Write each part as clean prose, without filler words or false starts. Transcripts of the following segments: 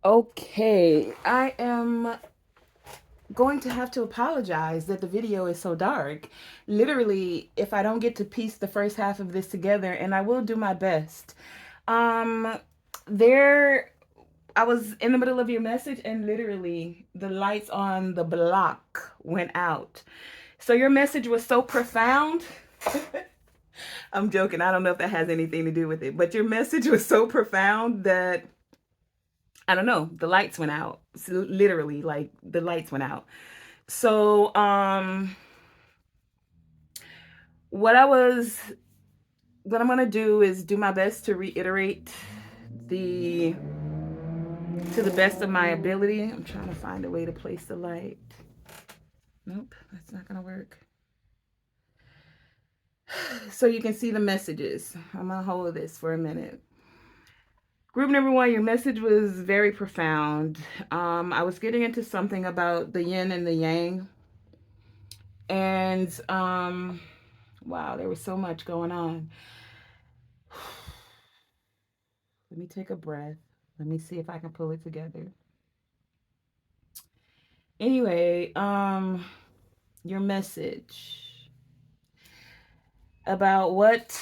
Okay, I am going to have to apologize that the video is so dark. Literally, if I don't get to piece the first half of this together, and I will do my best. Um, there, I was in the middle of your message, and literally, the lights on the block went out. So your message was so profound. I'm joking. I don't know if that has anything to do with it, but your message was so profound that I don't know, the lights went out. So literally, like the lights went out. So, what I was, what I'm gonna do is do my best to reiterate the, to the best of my ability. I'm trying to find a way to place the light. Nope, that's not gonna work. So you can see the messages. I'm gonna hold this for a minute. Group number one, your message was very profound. I was getting into something about the yin and the yang, and wow, there was so much going on. Let me take a breath. Let me see if I can pull it together. Anyway, your message about what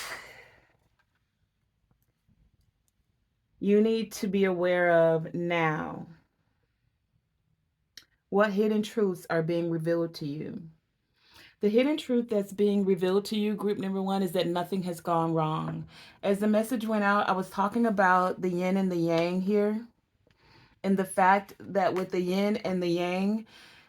you need to be aware of now. What hidden truths are being revealed to you? The hidden truth that's being revealed to you, group number one, is that nothing has gone wrong. As the message went out, I was talking about the yin and the yang here, and the fact that with the yin and the yang,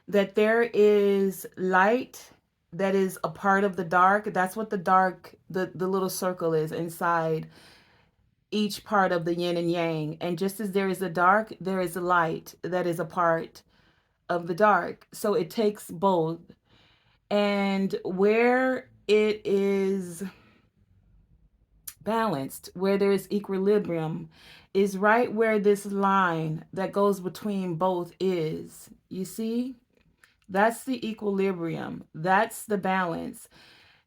that there is light that is a part of the dark. That's what the dark, the little circle is inside each part of the yin and yang. And just as there is a dark, there is a light that is a part of the dark. So it takes both. And where it is balanced, where there is equilibrium, is right where this line that goes between both is. You see? That's the equilibrium. That's the balance.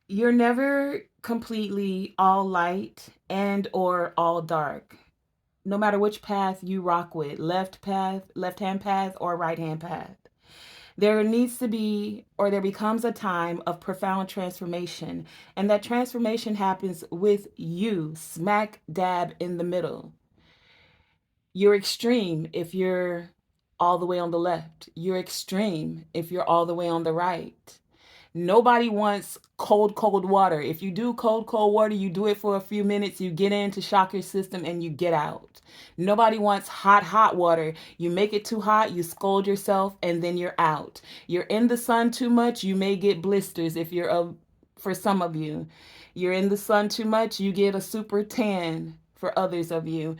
You're never completely all light and or all dark. No matter which path you rock with, left hand path or right hand path. There needs to be, or there becomes a time of profound transformation, and that transformation happens with you smack dab in the middle. You're extreme if you're all the way on the left. You're extreme if you're all the way on the right. Nobody wants cold water. If you do cold water, you do it for a few minutes, you get in to shock your system, and you get out. Nobody wants hot water. You make it too hot, you scold yourself, and then you're out. You're in the sun too much, you may get blisters if you're for some of you. You're in the sun too much, you get a super tan for others of you.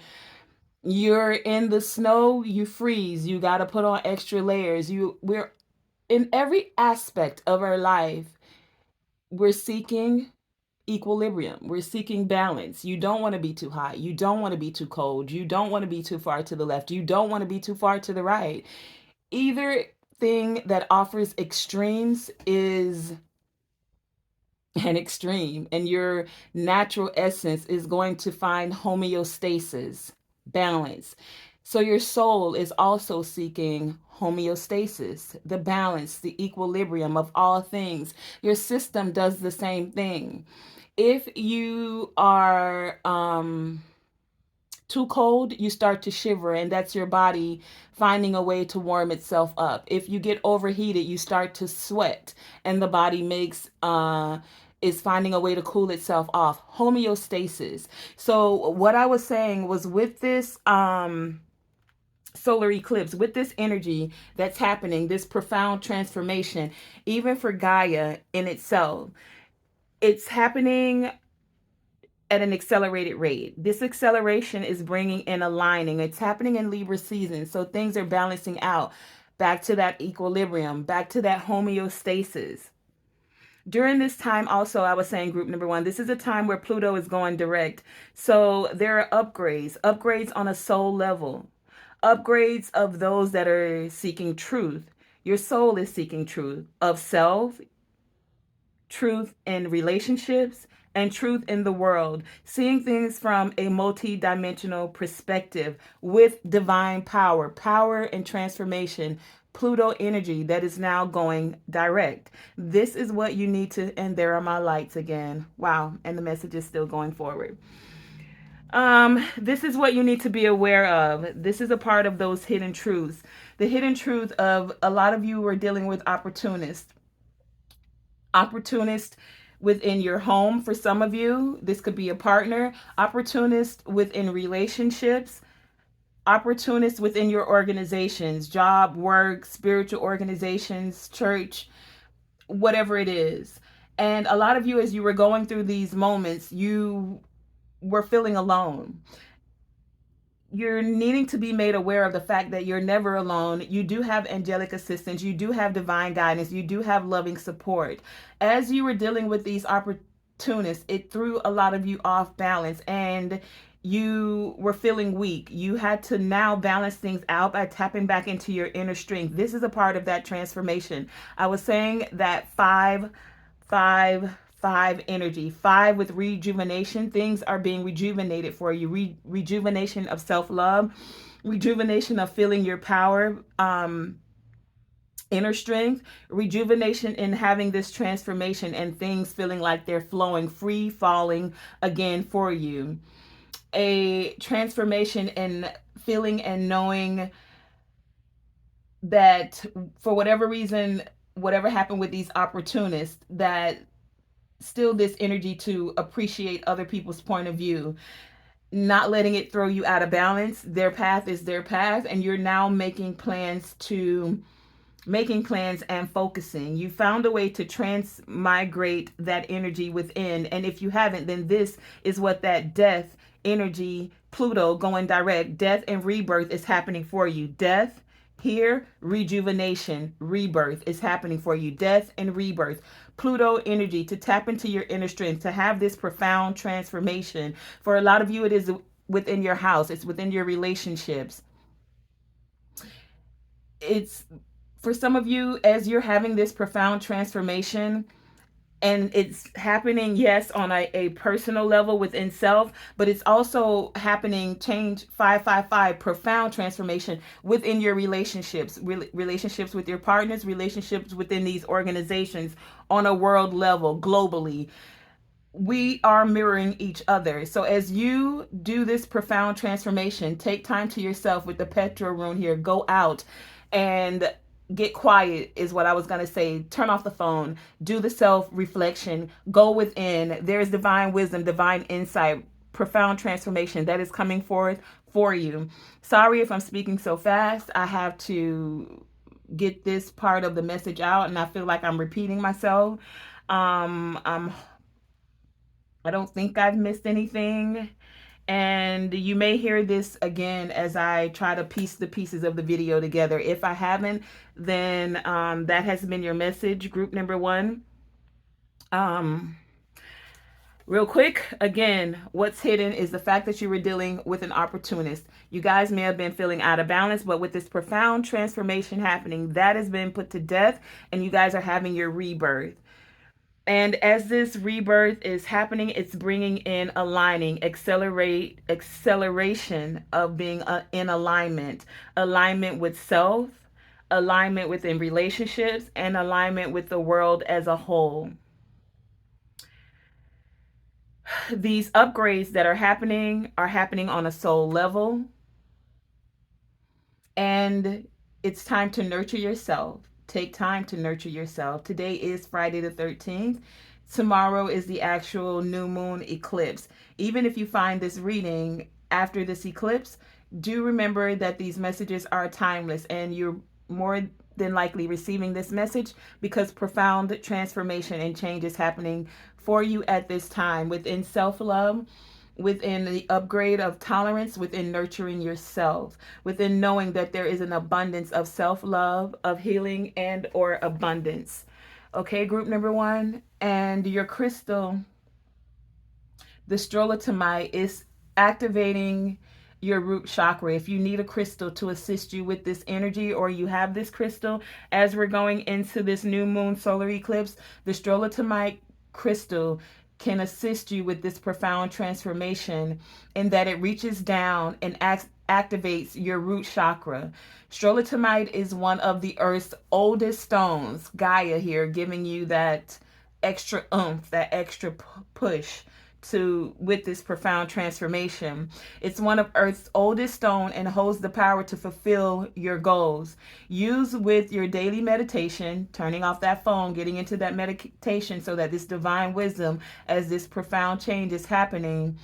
You're in the snow, you freeze, you got to put on extra layers. We're in every aspect of our life, we're seeking equilibrium. We're seeking balance. You don't want to be too hot. You don't want to be too cold. You don't want to be too far to the left. You don't want to be too far to the right. Either thing that offers extremes is an extreme, and your natural essence is going to find homeostasis, balance. So your soul is also seeking homeostasis, the balance, the equilibrium of all things. Your system does the same thing. If you are too cold, you start to shiver, and that's your body finding a way to warm itself up. If you get overheated, you start to sweat, and the body makes is finding a way to cool itself off. Homeostasis. So what I was saying was with this solar eclipse, with this energy that's happening, this profound transformation, even for Gaia in itself, it's happening at an accelerated rate. This acceleration is bringing in aligning. It's happening in Libra season. So things are balancing out back to that equilibrium, back to that homeostasis. During this time, also, I was saying, group number one, this is a time where Pluto is going direct. So there are upgrades on a soul level, upgrades of those that are seeking truth. Your soul is seeking truth of self, truth in relationships, and truth in the world, seeing things from a multi-dimensional perspective with divine power, power and transformation, Pluto energy that is now going direct. This is what you need to, and there are my lights again. Wow, and the message is still going forward. This is what you need to be aware of. This is a part of those hidden truths. The hidden truth of a lot of you are dealing with opportunist within your home. For some of you, this could be a partner, opportunist within relationships, opportunist within your organizations, job, work, spiritual organizations, church, whatever it is. And a lot of you, as you were going through these moments, you were feeling alone. You're needing to be made aware of the fact that you're never alone. You do have angelic assistance. You do have divine guidance. You do have loving support. As you were dealing with these opportunists, it threw a lot of you off balance and you were feeling weak. You had to now balance things out by tapping back into your inner strength. This is a part of that transformation. I was saying that five energy, five with rejuvenation. Things are being rejuvenated for you. Rejuvenation of self-love, rejuvenation of feeling your power, inner strength, rejuvenation in having this transformation and things feeling like they're flowing, free falling again for you. A transformation in feeling and knowing that for whatever reason, whatever happened with these opportunists, that still this energy to appreciate other people's point of view, not letting it throw you out of balance. Their path is their path, and you're now making plans and focusing. You found a way to transmigrate that energy within. And if you haven't, then this is what that death energy, Pluto going direct, death and rebirth is happening for you. Death here, rejuvenation, rebirth is happening for you. Death and rebirth. Pluto energy to tap into your inner strength, to have this profound transformation. For a lot of you, it is within your house, it's within your relationships. It's for some of you, as you're having this profound transformation, and it's happening, yes, on a personal level within self, but it's also happening, change 555, profound transformation within your relationships, relationships with your partners, relationships within these organizations on a world level, globally. We are mirroring each other. So as you do this profound transformation, take time to yourself with the Petro rune here. Go out and get quiet is what I was going to say. Turn off the phone, do the self reflection, go within. There's divine wisdom, divine insight, profound transformation that is coming forth for you. Sorry if I'm speaking so fast. I have to get this part of the message out and I feel like I'm repeating myself. I'm I don't think I've missed anything. And you may hear this again as I try to piece the pieces of the video together. If I haven't, then that has been your message, group number one. Real quick, again, what's hidden is the fact that you were dealing with an opportunist. You guys may have been feeling out of balance, but with this profound transformation happening, that has been put to death, and you guys are having your rebirth. And as this rebirth is happening, it's bringing in acceleration of being in alignment with self, alignment within relationships, and alignment with the world as a whole. These upgrades that are happening on a soul level, and it's time to nurture yourself. Take time to nurture yourself. Today is Friday the 13th. Tomorrow is the actual new moon eclipse. Even if you find this reading after this eclipse, do remember that these messages are timeless and you're more than likely receiving this message because profound transformation and change is happening for you at this time within self-love, within the upgrade of tolerance, within nurturing yourself, within knowing that there is an abundance of self-love, of healing, and or abundance. Okay, group number one. And your crystal, the strollatamite, is activating your root chakra. If you need a crystal to assist you with this energy, or you have this crystal, as we're going into this new moon solar eclipse, the strollatamite crystal can assist you with this profound transformation in that it reaches down and activates your root chakra. Stroletomite is one of the Earth's oldest stones. Gaia here giving you that extra oomph, that extra push to with this profound transformation. It's one of Earth's oldest stone and holds the power to fulfill your goals. Use with your daily meditation, turning off that phone, getting into that meditation so that this divine wisdom, as this profound change is happening,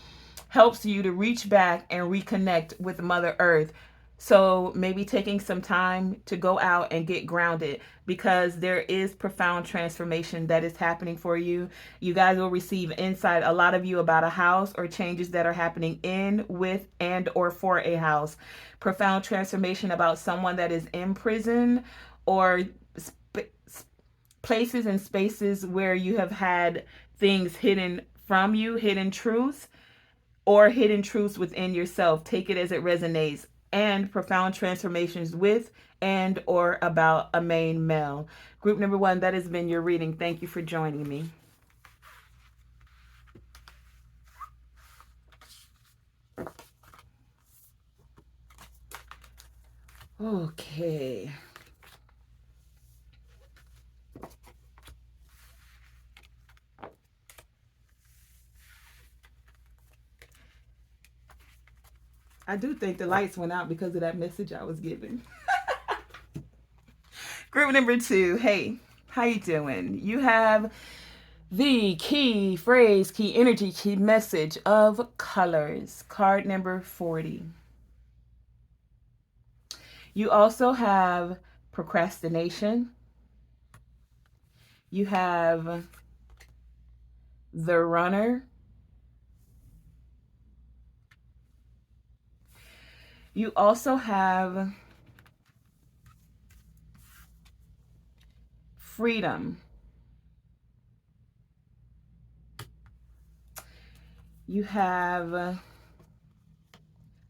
helps you to reach back and reconnect with Mother Earth. So maybe taking some time to go out and get grounded, because there is profound transformation that is happening for you. You guys will receive insight, a lot of you, about a house or changes that are happening in, with, and or for a house. Profound transformation about someone that is in prison, or places and spaces where you have had things hidden from you, hidden truths, or hidden truths within yourself. Take it as it resonates. And profound transformations with and or about a main male. Group number 1, that has been your reading. Thank you for joining me. Okay. I do think the lights went out because of that message I was given. Group number 2, hey, how you doing? You have the key phrase, key energy, key message of colors. Card number 40. You also have procrastination. You have the runner. You also have freedom. You have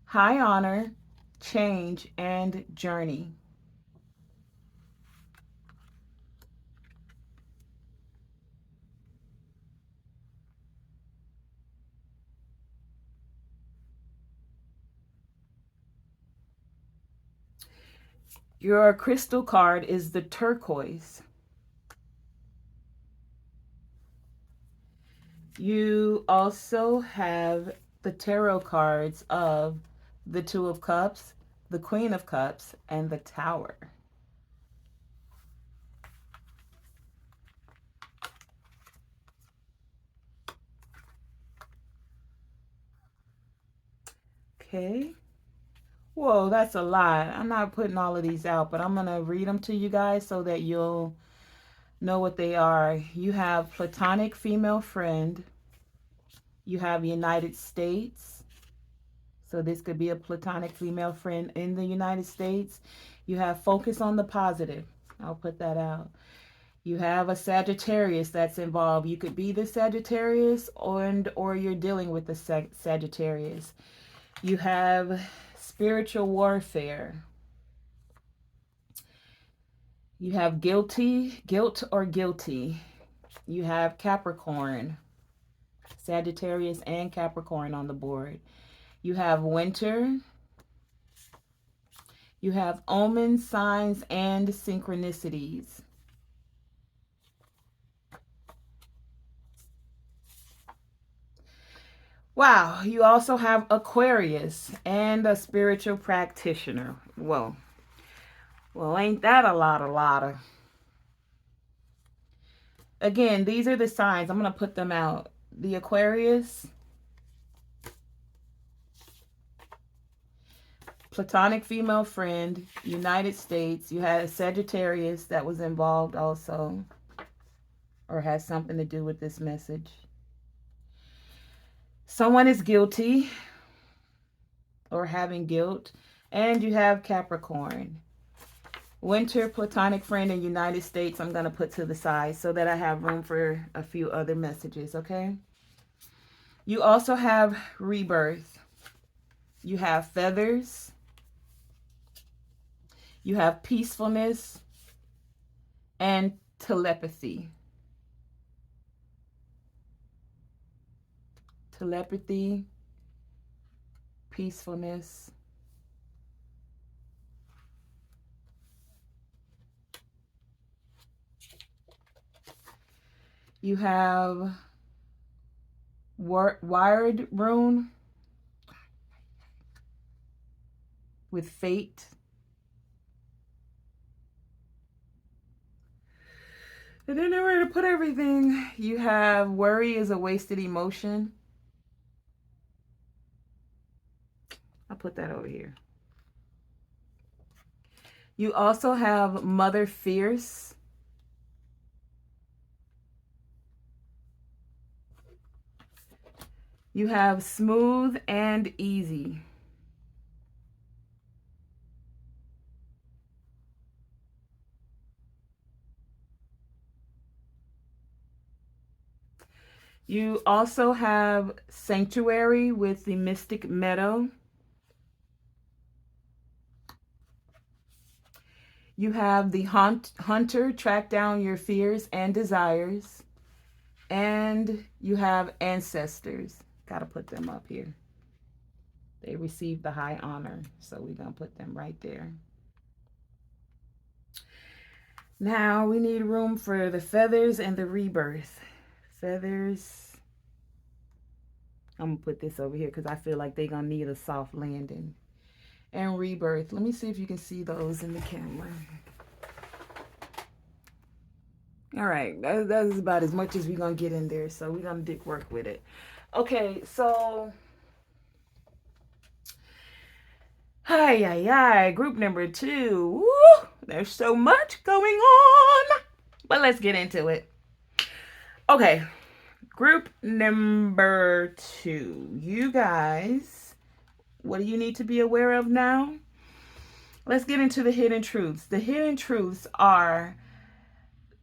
high honor, change, and journey. Your crystal card is the turquoise. You also have the tarot cards of the Two of Cups, the Queen of Cups, and the Tower. Okay. Whoa, that's a lot. I'm not putting all of these out, but I'm going to read them to you guys so that you'll know what they are. You have platonic female friend. You have United States. So this could be a platonic female friend in the United States. You have focus on the positive. I'll put that out. You have a Sagittarius that's involved. You could be the Sagittarius or you're dealing with the Sagittarius. You have spiritual warfare. You have guilt or guilty. You have Capricorn, Sagittarius and Capricorn on the board. You have winter. You have omens, signs, and synchronicities. Wow, you also have Aquarius and a spiritual practitioner. Well, ain't that a lot of. Again, these are the signs. I'm going to put them out. The Aquarius, platonic female friend, United States. You had a Sagittarius that was involved also, or has something to do with this message. Someone is guilty or having guilt. And you have Capricorn. Winter, platonic friend, in United States, I'm going to put to the side so that I have room for a few other messages, okay? You also have rebirth. You have feathers. You have peacefulness and telepathy. telepathy, peacefulness. You have wired rune with fate. And then where to put everything. You have worry is a wasted emotion. I'll put that over here. You also have Mother Fierce. You have smooth and easy. You also have Sanctuary with the Mystic Meadow. You have the Hunter, track down your fears and desires. And you have Ancestors. Got to put them up here. They received the high honor, so we're going to put them right there. Now we need room for the feathers and the rebirth. Feathers. I'm going to put this over here because I feel like they're going to need a soft landing. And rebirth. Let me see if you can see those in the camera. All right. That's about as much as we're going to get in there. So we're going to work with it. Okay. So. Hi. Group number 2. Woo! There's so much going on. But let's get into it. Okay. Group number 2. You guys, what do you need to be aware of now? Let's get into the hidden truths. The hidden truths are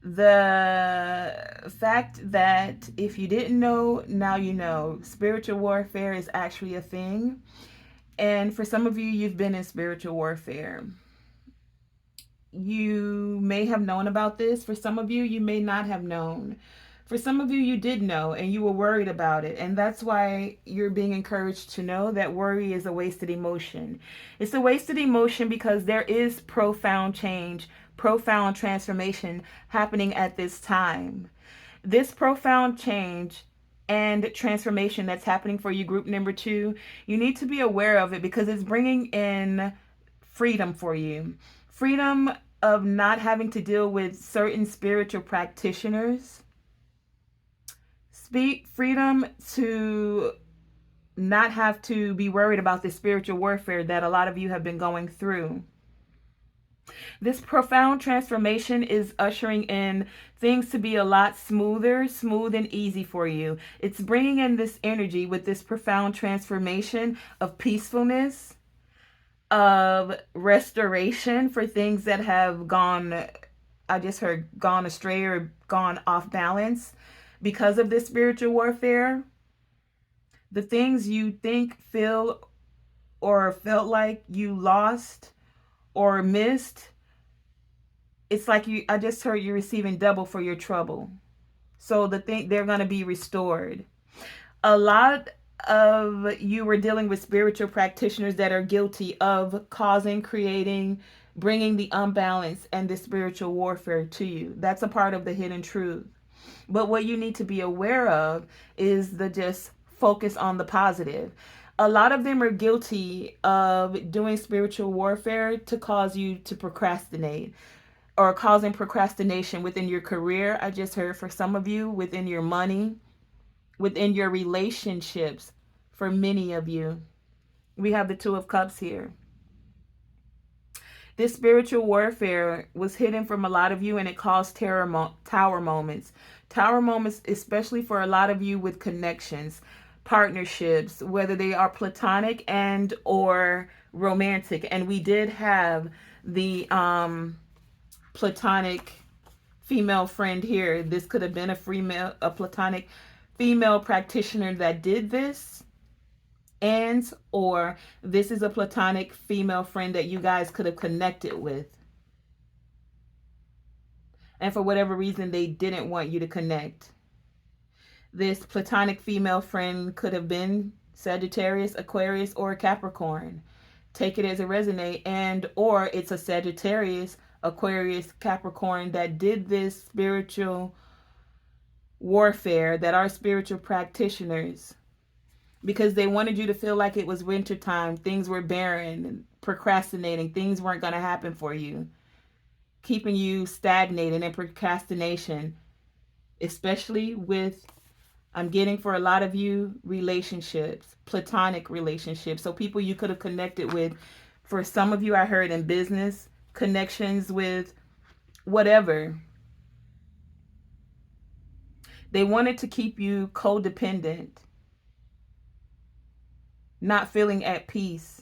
the fact that if you didn't know, now you know. Spiritual warfare is actually a thing. And for some of you, you've been in spiritual warfare. You may have known about this. For some of you, you may not have known. For some of you, you did know and you were worried about it. And that's why you're being encouraged to know that worry is a wasted emotion. It's a wasted emotion because there is profound change, profound transformation happening at this time. This profound change and transformation that's happening for you, group number 2, you need to be aware of it because it's bringing in freedom for you. Freedom of not having to deal with certain spiritual practitioners. Freedom to not have to be worried about the spiritual warfare that a lot of you have been going through. This profound transformation is ushering in things to be a lot smoother, smooth and easy for you. It's bringing in this energy with this profound transformation of peacefulness, of restoration for things that have gone, I just heard, gone astray or gone off balance because of this spiritual warfare. The things you think, feel, or felt like you lost or missed, it's like I just heard you're receiving double for your trouble. So they're going to be restored. A lot of you were dealing with spiritual practitioners that are guilty of causing, creating, bringing the unbalance and the spiritual warfare to you. That's a part of the hidden truth. But what you need to be aware of is the just focus on the positive. A lot of them are guilty of doing spiritual warfare to cause you to procrastinate or causing procrastination within your career. I just heard for some of you, within your money, within your relationships, for many of you. We have the 2 of Cups here. This spiritual warfare was hidden from a lot of you and it caused tower moments. Tower moments, especially for a lot of you with connections, partnerships, whether they are platonic and or romantic. And we did have the platonic female friend here. This could have been a platonic female practitioner that did this, and or this is a platonic female friend that you guys could have connected with, and for whatever reason they didn't want you to connect. This platonic female friend could have been Sagittarius, Aquarius, or Capricorn. Take it as it resonates, and or it's a Sagittarius, Aquarius, Capricorn that did this spiritual warfare, that are spiritual practitioners, because they wanted you to feel like it was wintertime, things were barren, procrastinating, things weren't going to happen for you, keeping you stagnated in procrastination, especially with, I'm getting for a lot of you, relationships, platonic relationships. So people you could have connected with. For some of you, I heard in business, connections with whatever. They wanted to keep you codependent, not feeling at peace.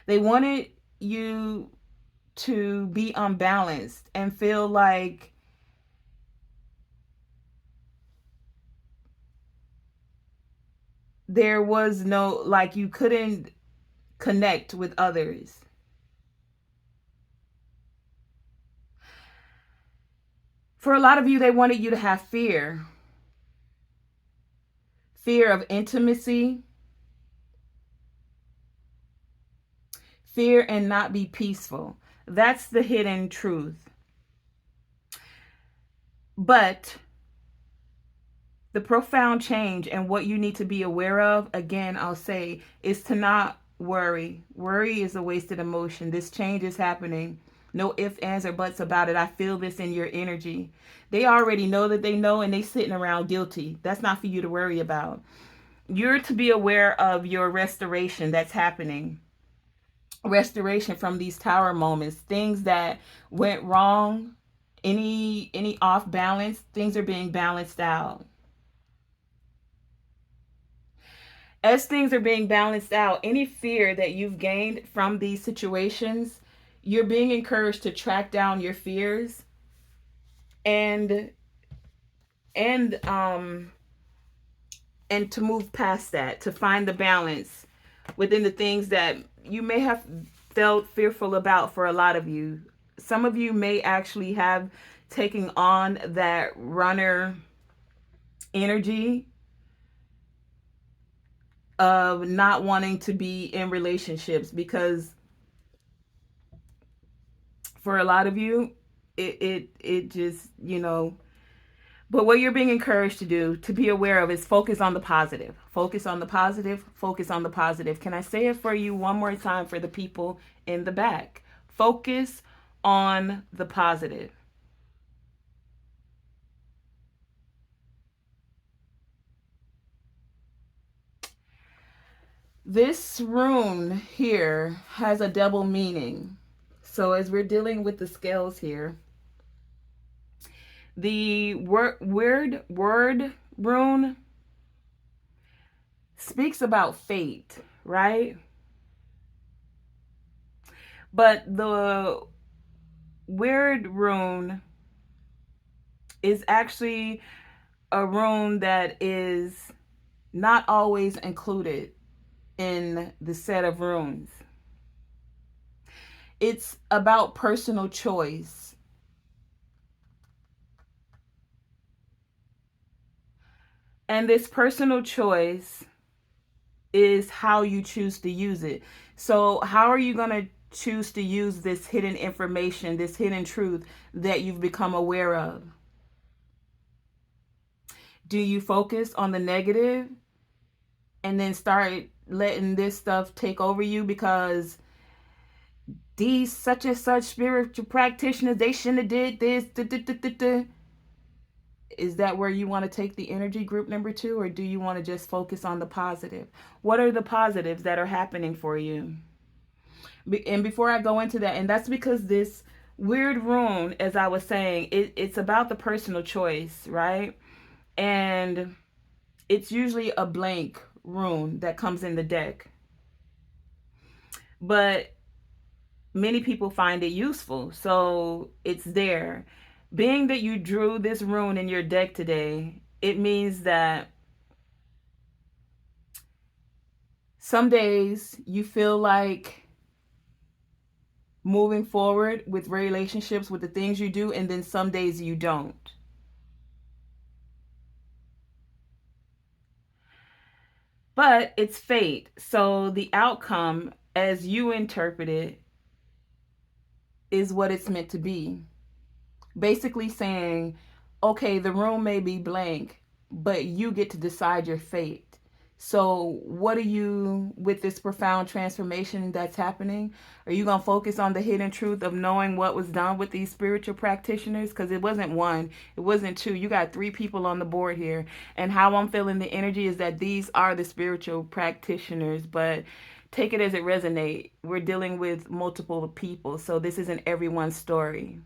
They wanted you to be unbalanced and feel like there was no, like you couldn't connect with others. For a lot of you, they wanted you to have fear. Fear of intimacy, fear and not be peaceful. That's the hidden truth. But the profound change and what you need to be aware of, again, I'll say, is to not worry. Worry is a wasted emotion. This change is happening. No ifs, ands, or buts about it. I feel this in your energy. They already know that they know, and they sitting around guilty. That's not for you to worry about. You're to be aware of your restoration that's happening. Restoration from these tower moments, things that went wrong, any off balance, things are being balanced out. As things are being balanced out, any fear that you've gained from these situations, you're being encouraged to track down your fears and and um and to move past that, to find the balance within the things that you may have felt fearful about. For a lot of you, some of you may actually have taken on that runner energy of not wanting to be in relationships, because for a lot of you, it just, but what you're being encouraged to do, to be aware of, is focus on the positive. Focus on the positive. Focus on the positive. Can I say it for you one more time for the people in the back? Focus on the positive. This rune here has a double meaning. So as we're dealing with the scales here, the word rune speaks about fate, right? But the weird rune is actually a rune that is not always included in the set of runes. It's about personal choice. And this personal choice is how you choose to use it. So how are you going to choose to use this hidden information, this hidden truth that you've become aware of? Do you focus on the negative and then start letting this stuff take over you because these such and such spiritual practitioners, they shouldn't have did this? Is that where you want to take the energy, group number 2, or do you want to just focus on the positive? What are the positives that are happening for you? And before I go into that, and that's because this weird rune, as I was saying, it's about the personal choice, right? And it's usually a blank rune that comes in the deck. But many people find it useful, so it's there. Being that you drew this rune in your deck today, it means that some days you feel like moving forward with relationships, with the things you do, and then some days you don't. But it's fate. So the outcome, as you interpret it, is what it's meant to be. Basically saying, okay, the room may be blank, but you get to decide your fate. So, what are you, with this profound transformation that's happening? Are you going to focus on the hidden truth of knowing what was done with these spiritual practitioners? Because it wasn't one, it wasn't two. You got three people on the board here. And how I'm feeling the energy is that these are the spiritual practitioners, but take it as it resonates. We're dealing with multiple people, so this isn't everyone's story.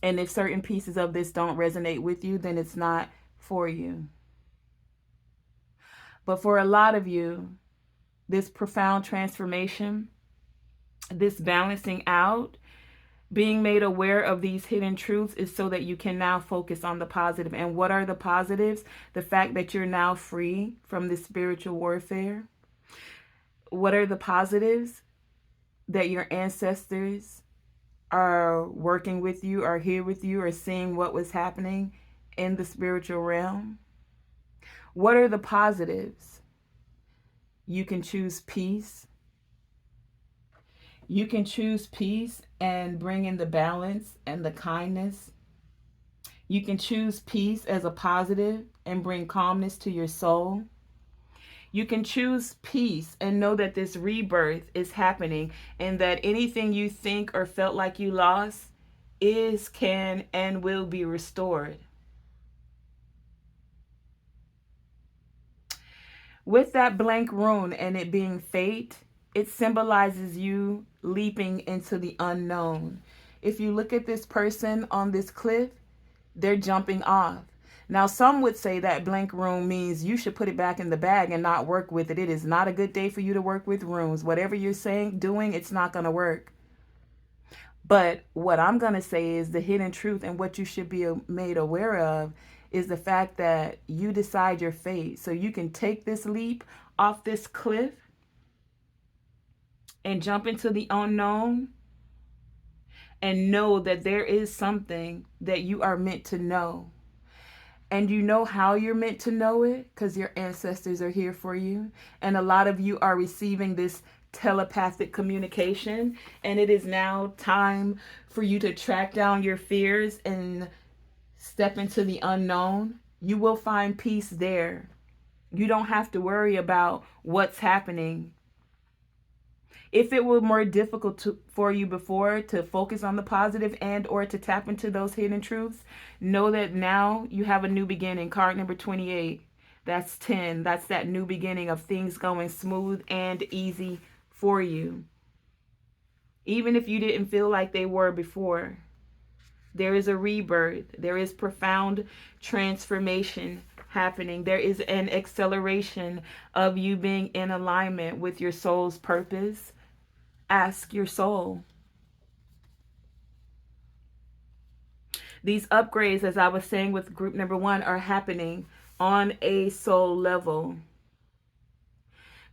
And if certain pieces of this don't resonate with you, then it's not for you. But for a lot of you, this profound transformation, this balancing out, being made aware of these hidden truths is so that you can now focus on the positive. And what are the positives? The fact that you're now free from this spiritual warfare. What are the positives? That your ancestors are working with you, are here with you, are seeing what was happening in the spiritual realm. What are the positives? You can choose peace. You can choose peace and bring in the balance and the kindness. You can choose peace as a positive and bring calmness to your soul. You can choose peace and know that this rebirth is happening and that anything you think or felt like you lost is, can, and will be restored. With that blank rune and it being fate, it symbolizes you leaping into the unknown. If you look at this person on this cliff, they're jumping off. Now, some would say that blank rune means you should put it back in the bag and not work with it. It is not a good day for you to work with runes. Whatever you're saying, doing, it's not going to work. But what I'm going to say is the hidden truth and what you should be made aware of is the fact that you decide your fate. So you can take this leap off this cliff and jump into the unknown and know that there is something that you are meant to know. And you know how you're meant to know it because your ancestors are here for you. And a lot of you are receiving this telepathic communication. And it is now time for you to track down your fears and step into the unknown. You will find peace there. You don't have to worry about what's happening. If it were more difficult for you before to focus on the positive and or to tap into those hidden truths, know that now you have a new beginning. Card number 28. That's 10. That's that new beginning of things going smooth and easy for you. Even if you didn't feel like they were before. There is a rebirth. There is profound transformation happening. There is an acceleration of you being in alignment with your soul's purpose. Ask your soul. These upgrades, as I was saying with group number 1, are happening on a soul level.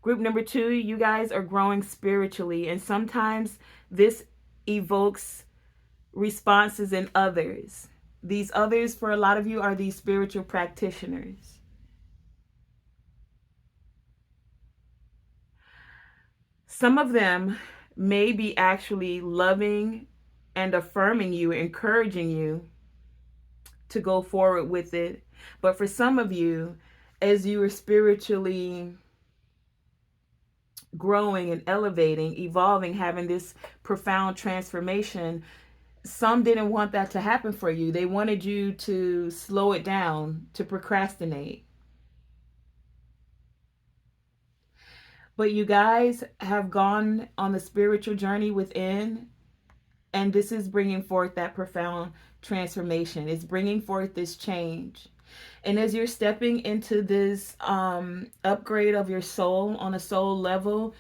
Group number 2, you guys are growing spiritually, and sometimes this evokes responses in others. These others, for a lot of you, are these spiritual practitioners. Some of them may be actually loving and affirming you, encouraging you to go forward with it. But for some of you, as you are spiritually growing and elevating, evolving, having this profound transformation, some didn't want that to happen for you. They wanted you to slow it down, to procrastinate. But you guys have gone on the spiritual journey within, and this is bringing forth that profound transformation. It's bringing forth this change. And as you're stepping into this upgrade of your soul on a soul level,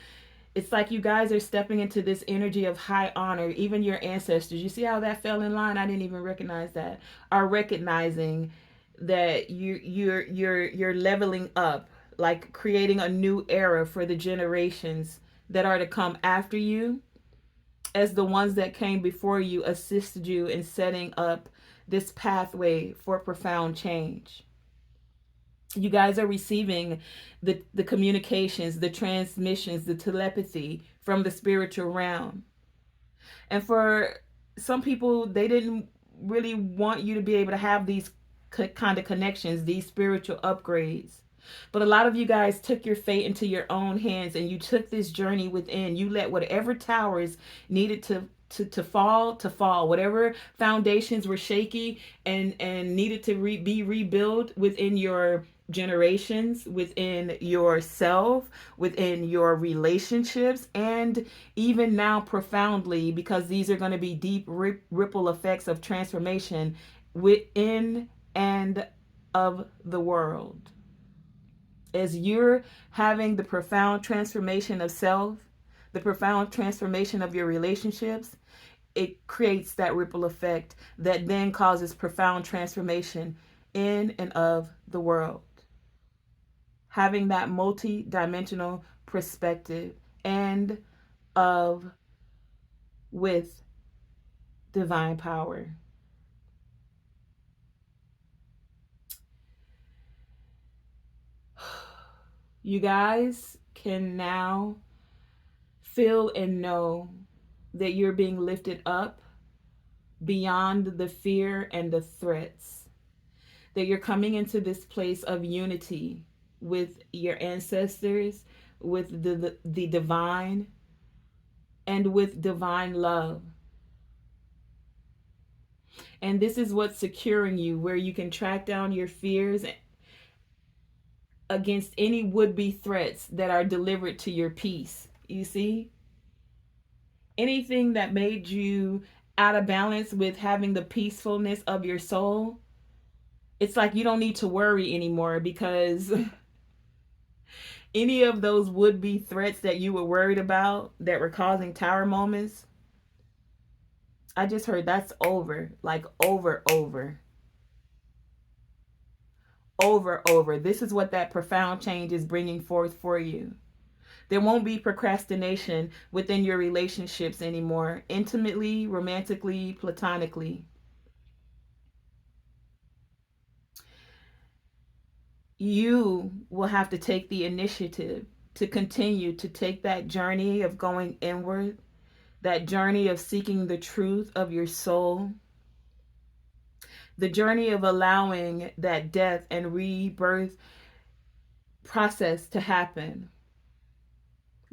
it's like you guys are stepping into this energy of high honor. Even your ancestors, you see how that fell in line? I didn't even recognize that. Are recognizing that you're leveling up, like creating a new era for the generations that are to come after you, as the ones that came before you assisted you in setting up this pathway for profound change. You guys are receiving the communications, the transmissions, the telepathy from the spiritual realm. And for some people, they didn't really want you to be able to have these kind of connections, these spiritual upgrades. But a lot of you guys took your fate into your own hands, and you took this journey within. You let whatever towers needed to fall to fall, whatever foundations were shaky and needed to be rebuilt within your generations, within yourself, within your relationships, and even now profoundly, because these are going to be deep ripple effects of transformation within and of the world. As you're having the profound transformation of self, the profound transformation of your relationships, it creates that ripple effect that then causes profound transformation in and of the world. Having that multi-dimensional perspective and of with divine power. You guys can now feel and know that you're being lifted up beyond the fear and the threats, that you're coming into this place of unity with your ancestors, with the divine, and with divine love. And this is what's securing you, where you can track down your fears against any would-be threats that are delivered to your peace. You see? Anything that made you out of balance with having the peacefulness of your soul, it's like you don't need to worry anymore, because any of those would-be threats that you were worried about that were causing tower moments, I just heard that's over. Like over, over, over, over. This is what that profound change is bringing forth for you. There won't be procrastination within your relationships anymore, intimately, romantically, platonically. You will have to take the initiative to continue to take that journey of going inward, that journey of seeking the truth of your soul, the journey of allowing that death and rebirth process to happen,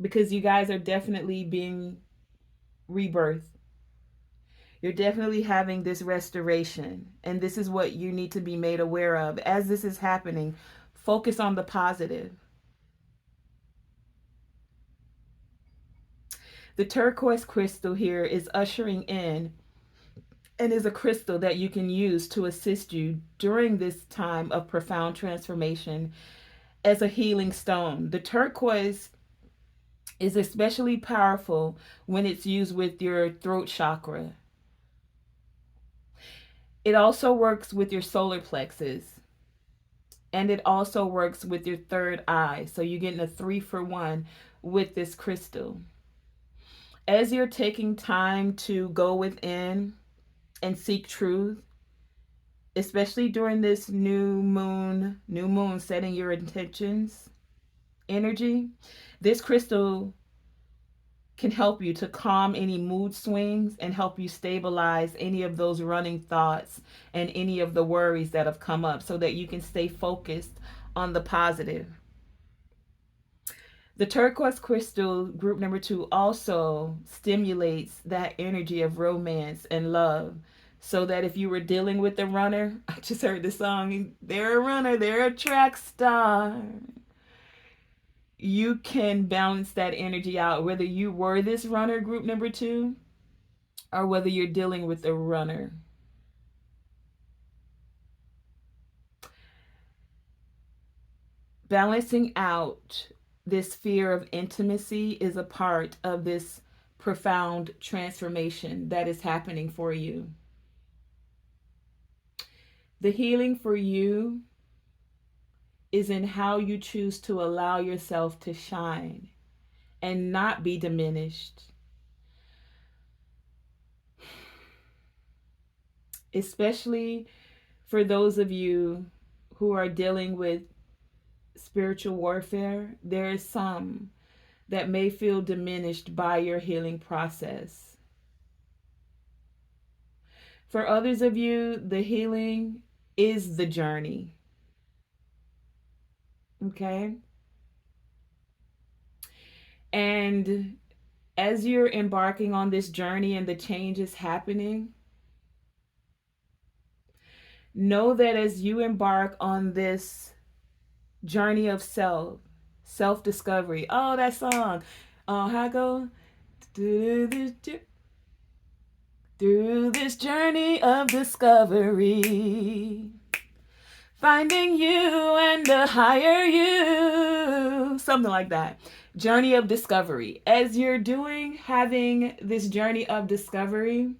because you guys are definitely being rebirthed. You're definitely having this restoration, and this is what you need to be made aware of. As this is happening, focus on the positive. The turquoise crystal here is ushering in and is a crystal that you can use to assist you during this time of profound transformation as a healing stone. The turquoise is especially powerful when it's used with your throat chakra. It also works with your solar plexus, and it also works with your third eye. So you're getting a 3-for-1 with this crystal. As you're taking time to go within and seek truth, especially during this new moon setting your intentions energy, this crystal can help you to calm any mood swings and help you stabilize any of those running thoughts and any of the worries that have come up, so that you can stay focused on the positive. The turquoise crystal group number 2 also stimulates that energy of romance and love. So that if you were dealing with a runner, I just heard the song, they're a runner, they're a track star. You can balance that energy out, whether you were this runner group number 2 or whether you're dealing with a runner. Balancing out this fear of intimacy is a part of this profound transformation that is happening for you. The healing for you is in how you choose to allow yourself to shine and not be diminished. Especially for those of you who are dealing with spiritual warfare, there is some that may feel diminished by your healing process. For others of you, the healing is the journey. Okay? And as you're embarking on this journey and the change is happening, know that as you embark on this journey of self discovery. Oh, that song. How it go? Through this journey of discovery, finding you and a higher you. Something like that. Journey of discovery. As you're having this journey of discovery,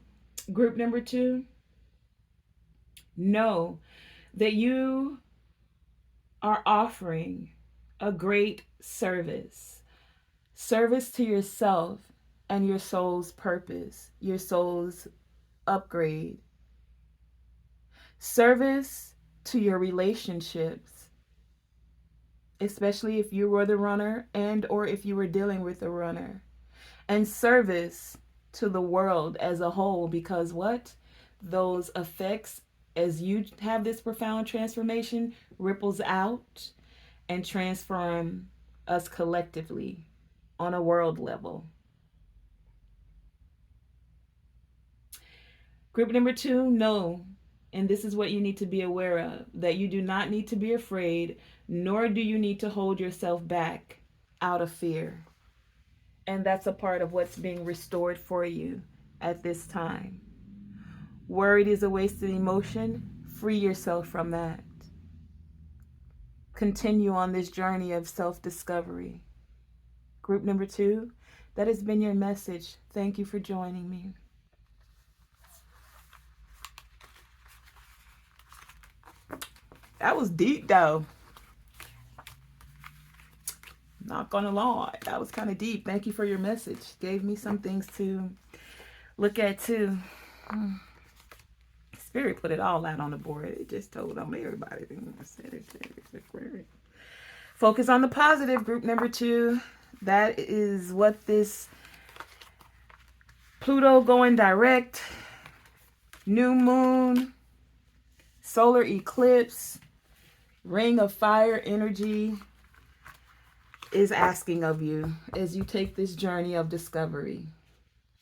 group number 2, know that you are offering a great service to yourself and your soul's purpose, your soul's upgrade, service to your relationships, especially if you were the runner and or if you were dealing with a runner, and service to the world as a whole, because what those effects, as you have this profound transformation, ripples out and transform us collectively on a world level. Group number 2, know, and this is what you need to be aware of, that you do not need to be afraid, nor do you need to hold yourself back out of fear. And that's a part of what's being restored for you at this time. Worried is a wasted emotion. Free yourself from that. Continue on this journey of self-discovery. Group number 2, that has been your message. Thank you for joining me. That was deep, though. Not gonna lie, that was kind of deep. Thank you for your message. Gave me some things to look at too. Spirit put it all out on the board. It just told on everybody. Focus on the positive. Group number 2. That is what this Pluto going direct, new moon, solar eclipse, ring of fire energy is asking of you as you take this journey of discovery.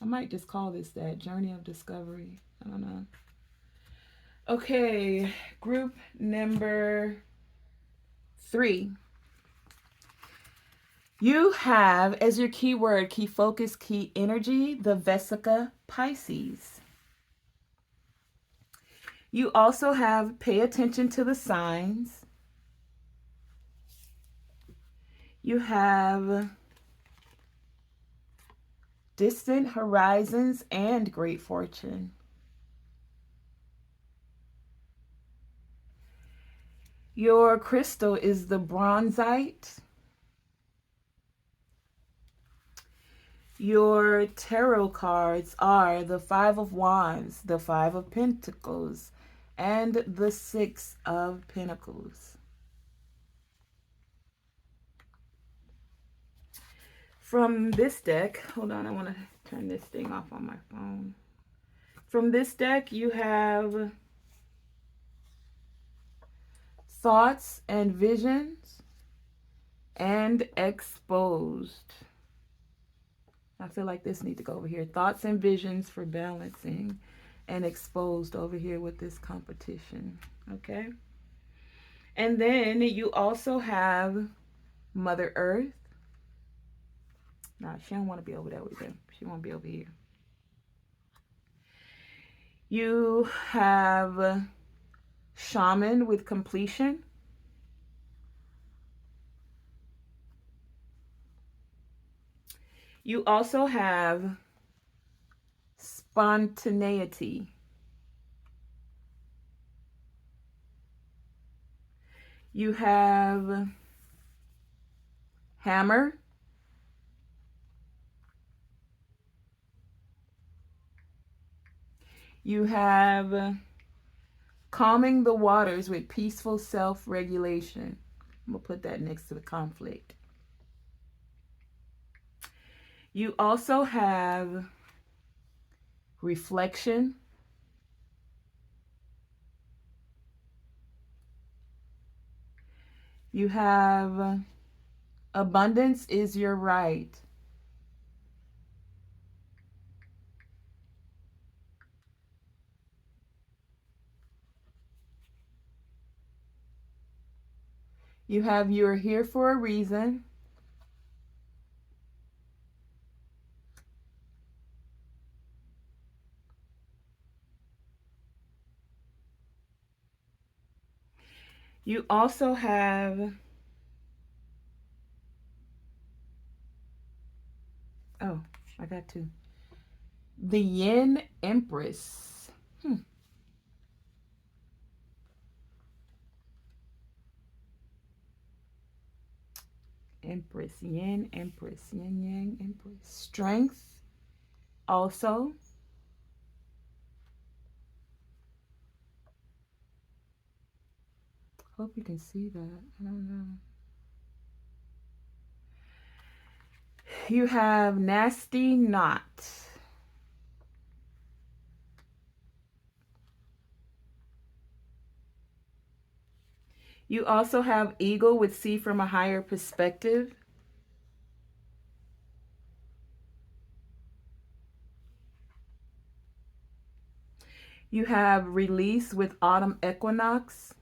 I might just call this that, journey of discovery. I don't know. Okay, group number 3. You have as your keyword, key focus, key energy, the Vesica Pisces. You also have pay attention to the signs. You have distant horizons and great fortune. Your crystal is the bronzite. Your tarot cards are the 5 of Wands, the 5 of Pentacles, and the 6 of Pentacles. From this deck, hold on, I want to turn this thing off on my phone. From this deck, you have thoughts and visions and exposed. I feel like this needs to go over here. Thoughts and visions for balancing, and exposed over here with this competition. Okay. And then you also have Mother Earth. No, she don't want to be over there with them. She want to be over here. You have Shaman with completion. You also have spontaneity. You have hammer. You have calming the waters with peaceful self-regulation. I'm going to put that next to the conflict. You also have reflection. You have abundance is your right. You have you're here for a reason. You also have, oh, I got two. The Yin Empress. Empress, Yin Empress, Yin Yang Empress. Strength also. Hope you can see that. I don't know. You have Nasty Knot. You also have Eagle with See from a Higher Perspective. You have Release with Autumn Equinox.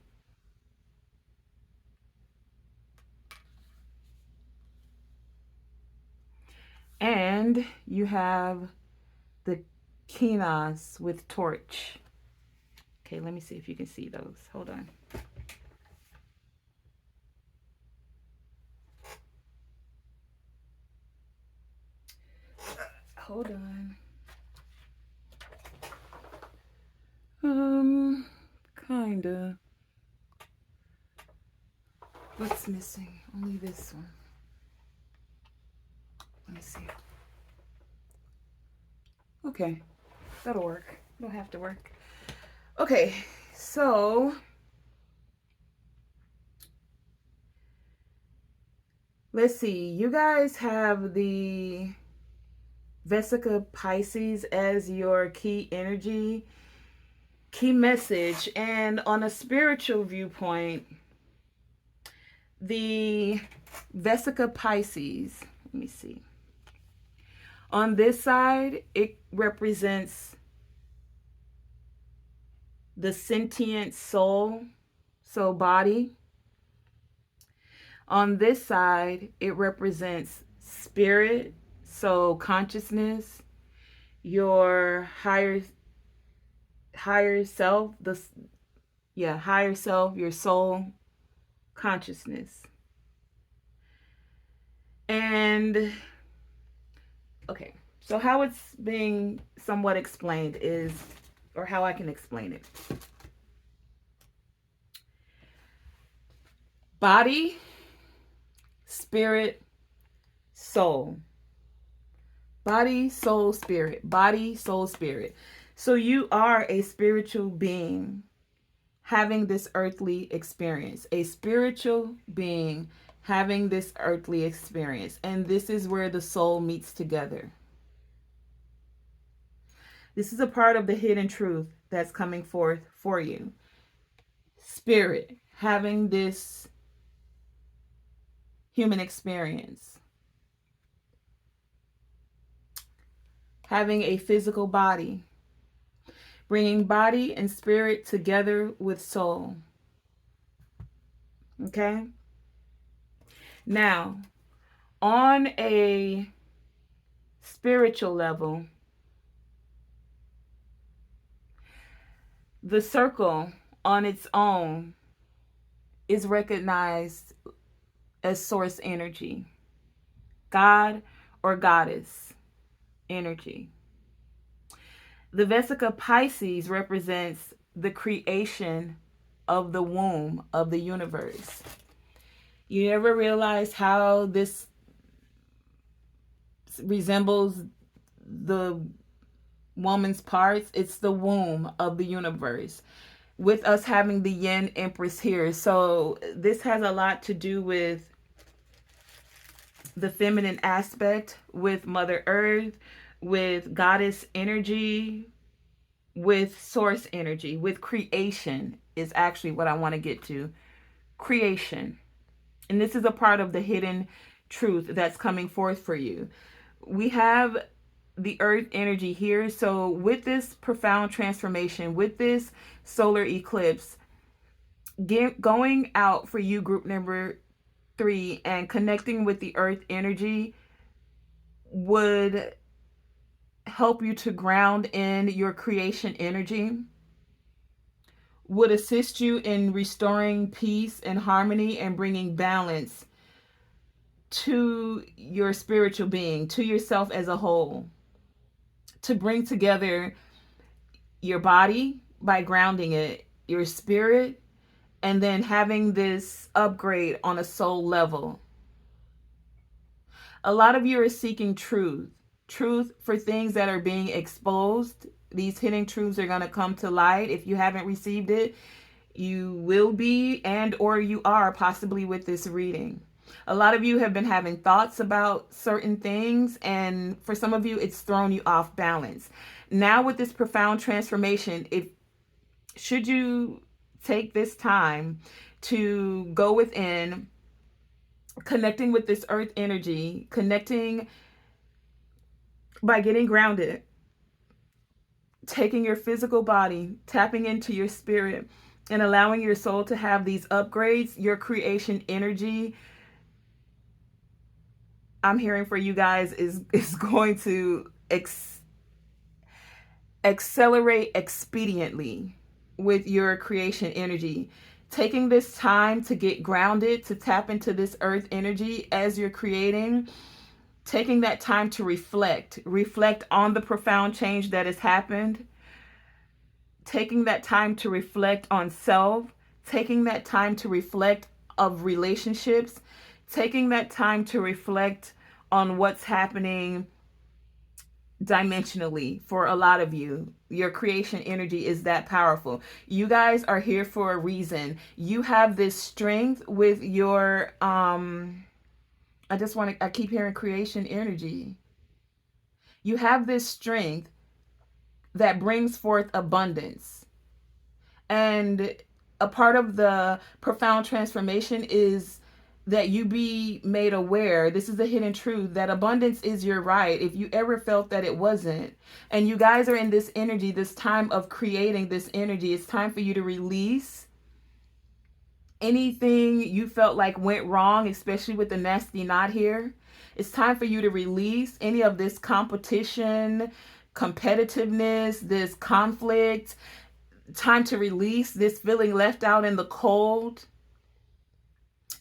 And you have the Kinas with Torch. Okay, let me see if you can see those. Hold on. Hold on. Kinda. What's missing? Only this one. Let me see. Okay, that'll work. Don't have to work. Okay, so let's see. You guys have the Vesica Pisces as your key energy, key message, and on a spiritual viewpoint, the Vesica Pisces, let me see. On this side, it represents the sentient soul, so body. On this side, it represents spirit, so consciousness, your higher self, higher self, your soul, consciousness. And okay, so how it's being somewhat explained is, or how I can explain it. Body, spirit, soul. Body, soul, spirit. Body, soul, spirit. So you are a spiritual being having this earthly experience. A spiritual being having this earthly experience. And this is where the soul meets together. This is a part of the hidden truth that's coming forth for you. Spirit having this human experience. Having a physical body. Bringing body and spirit together with soul. Okay? Now, on a spiritual level, the circle on its own is recognized as source energy, God or goddess energy. The Vesica Pisces represents the creation of the womb of the universe. You ever realize how this resembles the woman's parts? It's the womb of the universe. with us having the Yin Empress here. So this has a lot to do with the feminine aspect, with Mother Earth, with goddess energy, with source energy, with creation is actually what I want to get to. Creation. And this is a part of the hidden truth that's coming forth for you. We have the earth energy here. So with this profound transformation, with this solar eclipse, going out for you, group number 3, and connecting with the earth energy would help you to ground in your creation energy, would assist you in restoring peace and harmony and bringing balance to your spiritual being, to yourself as a whole, to bring together your body by grounding it, your spirit, and then having this upgrade on a soul level. A lot of you are seeking truth for things that are being exposed. These hidden truths are going to come to light. If you haven't received it, you will be, and or you are possibly with this reading. A lot of you have been having thoughts about certain things, and for some of you, it's thrown you off balance. Now with this profound transformation, should you take this time to go within, connecting with this earth energy, connecting by getting grounded, taking your physical body, tapping into your spirit, and allowing your soul to have these upgrades, your creation energy, I'm hearing for you guys, is going to accelerate expediently with your creation energy. Taking this time to get grounded, to tap into this earth energy as you're creating, taking that time to reflect on the profound change that has happened, taking that time to reflect on self, taking that time to reflect of relationships, taking that time to reflect on what's happening dimensionally. For a lot of you, your creation energy is that powerful. You guys are here for a reason. You have this strength with your I keep hearing creation energy. You have this strength that brings forth abundance. And a part of the profound transformation is that you be made aware. This is the hidden truth, that abundance is your right. If you ever felt that it wasn't, and you guys are in this energy, this time of creating this energy, it's time for you to release anything you felt like went wrong, especially with the nasty knot here. It's time for you to release any of this competition, competitiveness, this conflict. Time to release this feeling left out in the cold,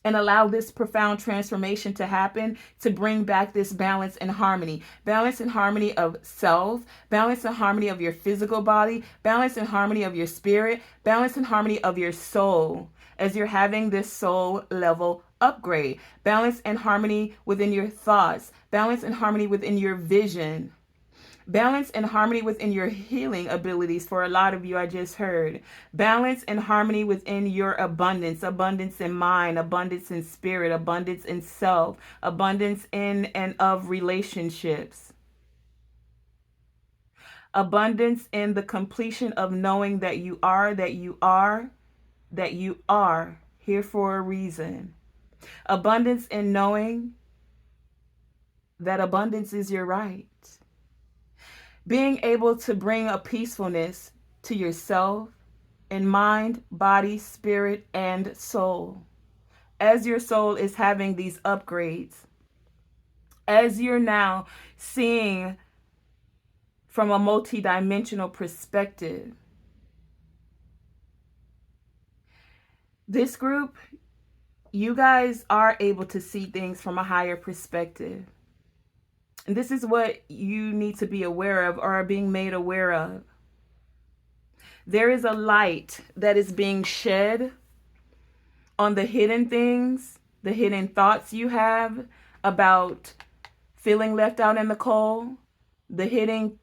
and allow this profound transformation to happen, to bring back this balance and harmony. Balance and harmony of self, balance and harmony of your physical body, balance and harmony of your spirit, balance and harmony of your soul as you're having this soul level upgrade. Balance and harmony within your thoughts, balance and harmony within your vision. Balance and harmony within your healing abilities. For a lot of you, I just heard. Balance and harmony within your abundance. Abundance in mind, abundance in spirit, abundance in self, abundance in and of relationships. Abundance in the completion of knowing that you are here for a reason. Abundance in knowing that abundance is your right. Being able to bring a peacefulness to yourself in mind, body, spirit, and soul. As your soul is having these upgrades, as you're now seeing from a multidimensional perspective. This group, you guys are able to see things from a higher perspective. And this is what you need to be aware of, or are being made aware of. There is a light that is being shed on the hidden things, the hidden thoughts you have about feeling left out in the cold, the hidden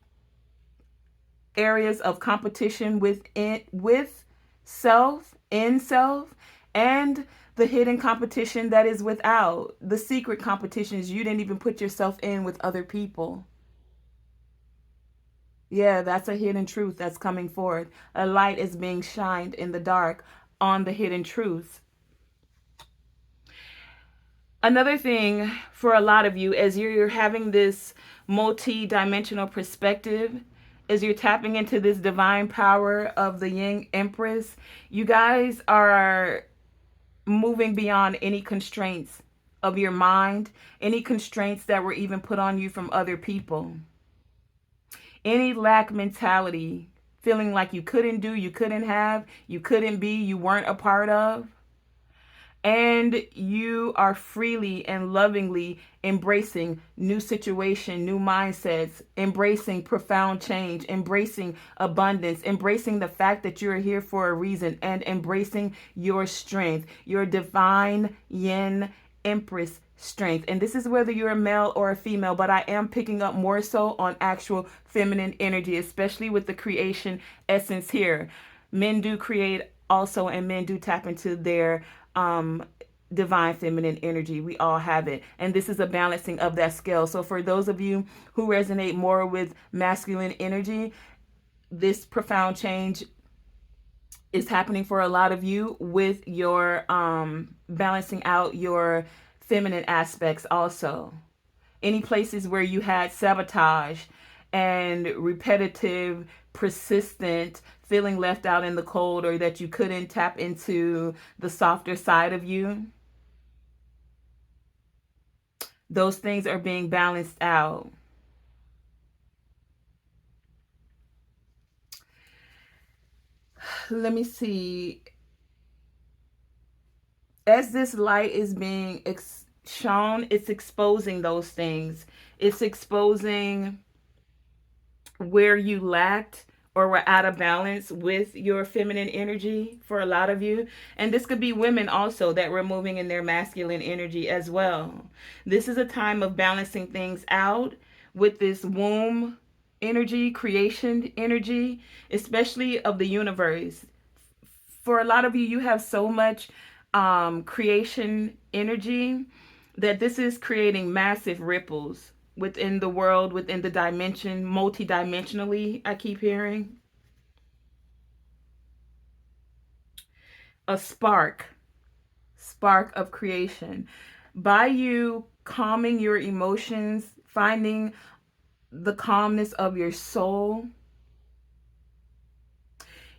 areas of competition with self, in self, and the hidden competition that is without, the secret competitions you didn't even put yourself in with other people. Yeah, that's a hidden truth that's coming forth. A light is being shined in the dark on the hidden truth. Another thing for a lot of you, as you're having this multi-dimensional perspective, as you're tapping into this divine power of the Yang Empress, you guys are moving beyond any constraints of your mind, any constraints that were even put on you from other people. Any lack mentality, feeling like you couldn't do, you couldn't have, you couldn't be, you weren't a part of. And you are freely and lovingly embracing new situation, new mindsets, embracing profound change, embracing abundance, embracing the fact that you're here for a reason, and embracing your strength, your divine yin empress strength. And this is whether you're a male or a female, but I am picking up more so on actual feminine energy, especially with the creation essence here. Men do create also, and men do tap into their um divine feminine energy. We all have it, and this is a balancing of that scale. So for those of you who resonate more with masculine energy, this profound change is happening for a lot of you with your balancing out your feminine aspects also. Any places where you had sabotage and repetitive, persistent feeling left out in the cold, or that you couldn't tap into the softer side of you, those things are being balanced out. Let me see. As this light is being shown, it's exposing those things. It's exposing where you lacked or were out of balance with your feminine energy for a lot of you. And this could be women also that were moving in their masculine energy as well. This is a time of balancing things out with this womb energy, creation energy, especially of the universe. For a lot of you, you have so much creation energy that this is creating massive ripples within the world, within the dimension, multi-dimensionally. I keep hearing a spark of creation. By you calming your emotions, finding the calmness of your soul,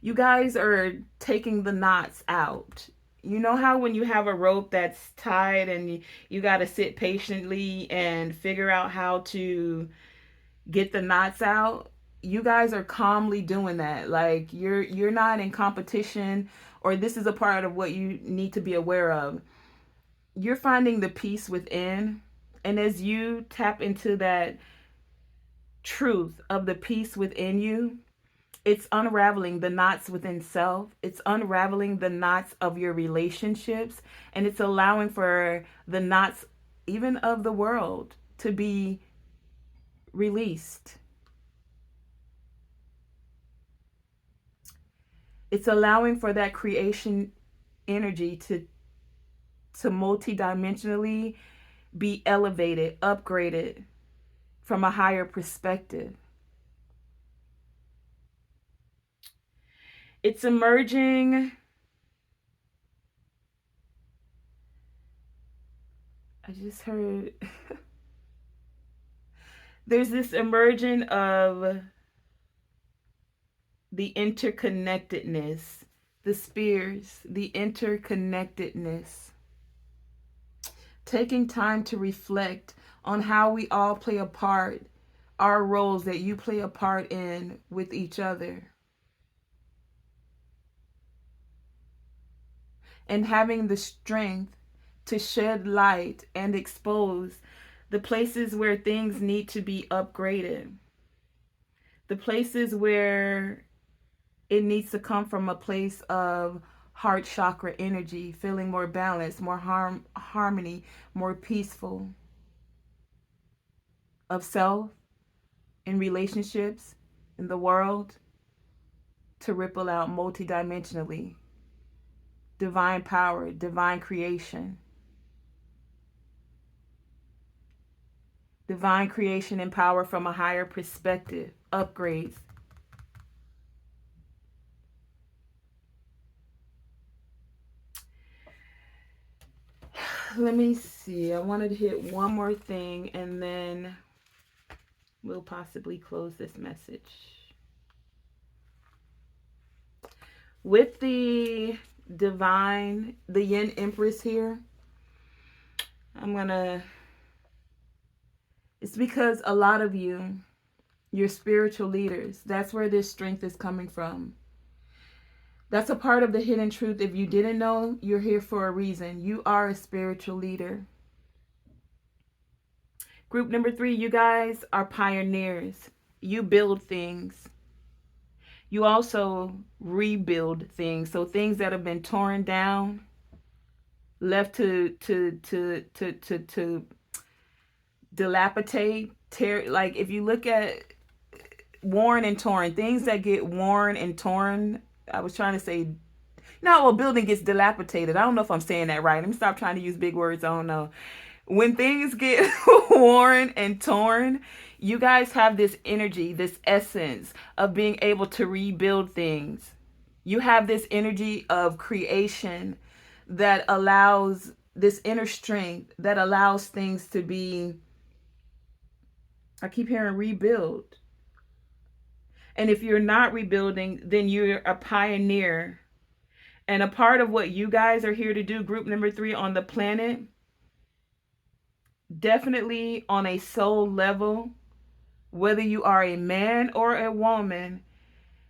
you guys are taking the knots out. You know how when you have a rope that's tied and you got to sit patiently and figure out how to get the knots out? You guys are calmly doing that. Like you're not in competition, or this is a part of what you need to be aware of. You're finding the peace within, and as you tap into that truth of the peace within you, it's unraveling the knots within self. It's unraveling the knots of your relationships, and it's allowing for the knots even of the world to be released. It's allowing for that creation energy to multidimensionally be elevated, upgraded from a higher perspective. It's emerging. I just heard there's this emerging of the interconnectedness, the spears, the interconnectedness. Taking time to reflect on how we all play a part, our roles that you play a part in with each other. And having the strength to shed light and expose the places where things need to be upgraded, the places where it needs to come from a place of heart chakra energy, feeling more balanced, more harmony, more peaceful, of self, in relationships, in the world. to ripple out multidimensionally. Divine power, divine creation. Divine creation and power from a higher perspective. Upgrades. Let me see. I wanted to hit one more thing and then we'll possibly close this message. With the divine, the Yin Empress here, it's because a lot of you, you're spiritual leaders. That's where this strength is coming from. That's a part of the hidden truth. If you didn't know, you're here for a reason. You are a spiritual leader. Group number 3, you guys are pioneers. You build things. You also rebuild things. So things that have been torn down, left to dilapidate, tear. Like if you look at worn and torn, things that get worn and torn. I was trying to say, no, well, building gets dilapidated. I don't know if I'm saying that right. Let me stop trying to use big words. I don't know. When things get worn and torn, you guys have this energy, this essence of being able to rebuild things. You have this energy of creation that allows this inner strength that allows things to be, I keep hearing rebuild. And if you're not rebuilding, then you're a pioneer. And a part of what you guys are here to do, group number 3 on the planet, definitely on a soul level, whether you are a man or a woman,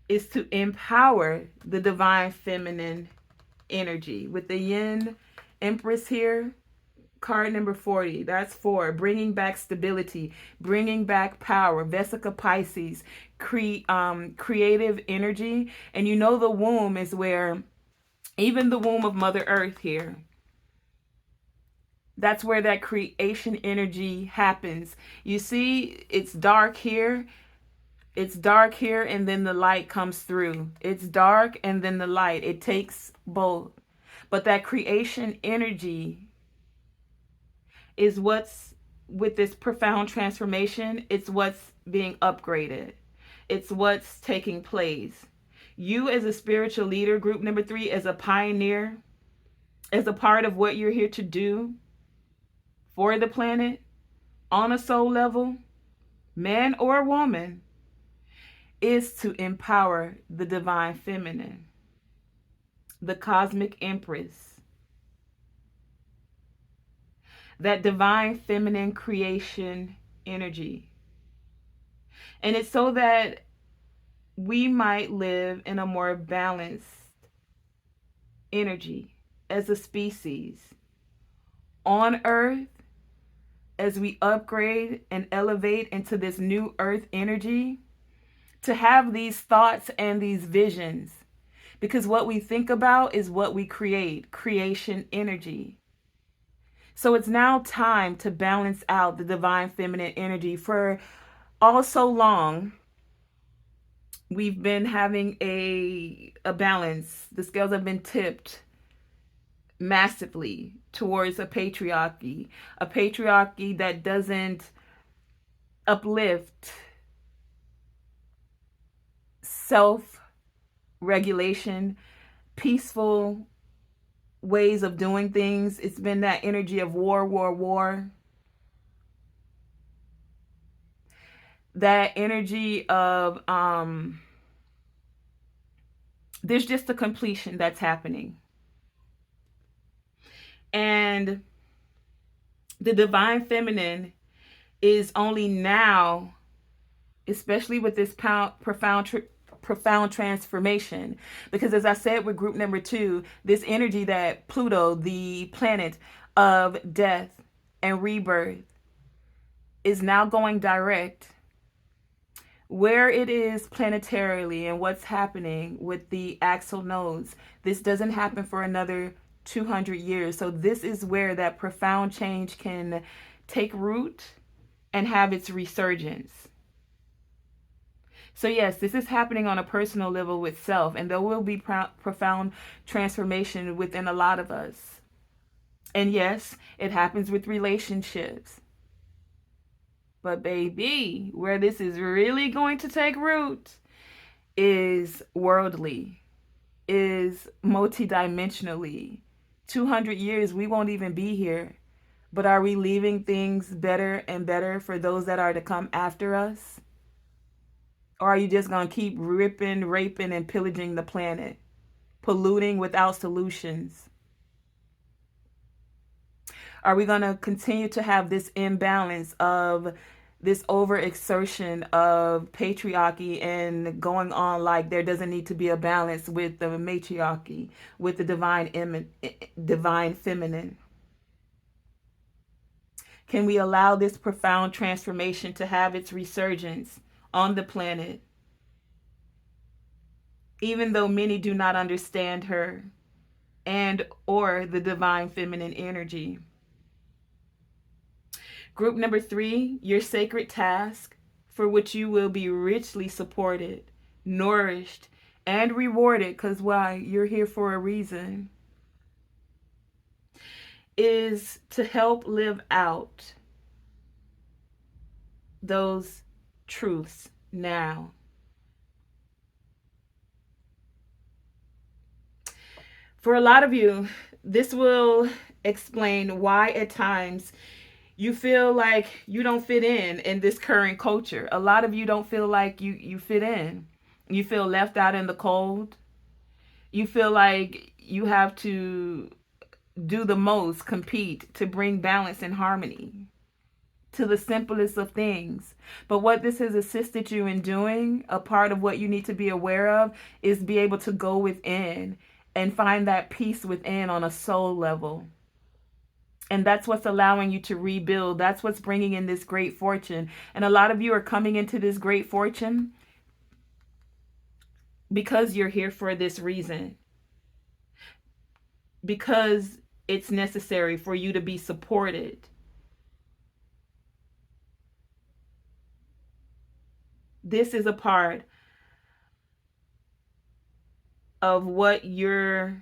is to empower the divine feminine energy. With the Yin Empress here, card number 40, that's 4, bringing back stability, bringing back power. Vesica Pisces, creative energy. And you know the womb is where, even the womb of Mother Earth here, that's where that creation energy happens. You see, it's dark here. It's dark here and then the light comes through. It's dark and then the light. It takes both. But that creation energy is what's, with this profound transformation, it's what's being upgraded. It's what's taking place. You as a spiritual leader, group number 3, as a pioneer, as a part of what you're here to do for the planet, on a soul level, man or woman, is to empower the divine feminine, the cosmic empress, that divine feminine creation energy. And it's so that we might live in a more balanced energy as a species on Earth, as we upgrade and elevate into this new Earth energy, to have these thoughts and these visions. Because what we think about is what we create, creation energy. So it's now time to balance out the divine feminine energy. For all so long, we've been having a balance. The scales have been tipped massively towards a patriarchy that doesn't uplift self-regulation, peaceful ways of doing things. It's been that energy of war. That energy of there's just a completion that's happening. And the divine feminine is only now, especially with this profound transformation, because as I said with group number 2, this energy that Pluto, the planet of death and rebirth, is now going direct where it is planetarily and what's happening with the axial nodes. This doesn't happen for another 200 years. So this is where that profound change can take root and have its resurgence. So yes, this is happening on a personal level with self, and there will be profound transformation within a lot of us. And yes, it happens with relationships. But baby, where this is really going to take root is worldly, is multidimensionally. 200 years, we won't even be here. But are we leaving things better and better for those that are to come after us? Or are you just going to keep ripping, raping, and pillaging the planet, polluting without solutions? Are we going to continue to have this imbalance of this overexertion of patriarchy and going on like there doesn't need to be a balance with the matriarchy, with the divine feminine? Can we allow this profound transformation to have its resurgence on the planet, even though many do not understand her and or the divine feminine energy? Group number 3, your sacred task, for which you will be richly supported, nourished, and rewarded, because why? You're here for a reason, is to help live out those truths now. For a lot of you, this will explain why at times you feel like you don't fit in this current culture. A lot of you don't feel like you fit in. You feel left out in the cold. You feel like you have to do the most, compete to bring balance and harmony to the simplest of things. But what this has assisted you in doing, a part of what you need to be aware of, is be able to go within and find that peace within on a soul level. And that's what's allowing you to rebuild. That's what's bringing in this great fortune. And a lot of you are coming into this great fortune because you're here for this reason. Because it's necessary for you to be supported. This is a part of what this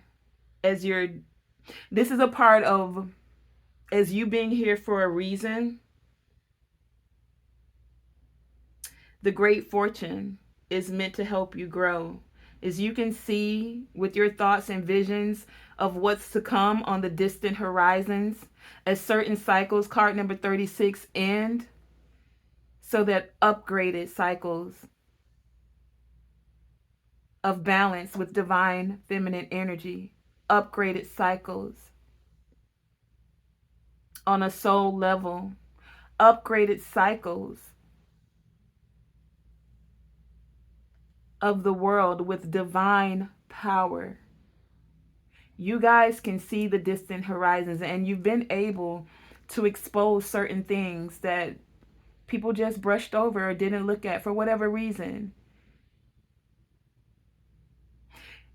is a part of, as you being here for a reason, the great fortune is meant to help you grow. As you can see with your thoughts and visions of what's to come on the distant horizons, as certain cycles, card number 36, end, so that upgraded cycles of balance with divine feminine energy, upgraded cycles on a soul level, upgraded cycles of the world with divine power. You guys can see the distant horizons, and you've been able to expose certain things that people just brushed over or didn't look at for whatever reason.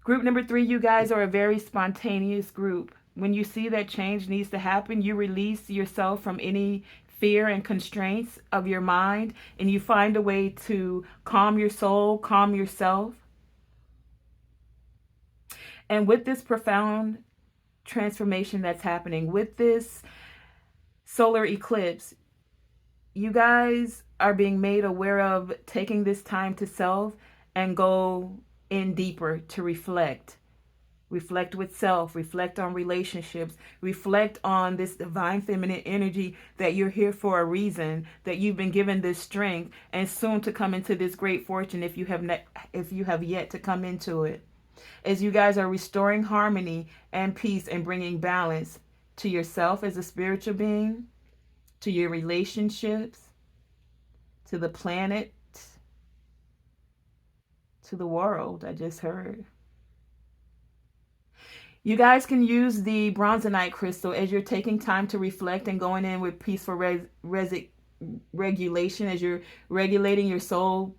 Group number 3, you guys are a very spontaneous group. When you see that change needs to happen, you release yourself from any fear and constraints of your mind, and you find a way to calm your soul, calm yourself. And with this profound transformation that's happening, with this solar eclipse, you guys are being made aware of taking this time to self and go in deeper to reflect. Reflect with self, reflect on relationships, reflect on this divine feminine energy that you're here for a reason, that you've been given this strength and soon to come into this great fortune if you have yet to come into it. As you guys are restoring harmony and peace and bringing balance to yourself as a spiritual being, to your relationships, to the planet, to the world. I just heard. You guys can use the bronzonite crystal as you're taking time to reflect and going in with peaceful regulation, as you're regulating your soul,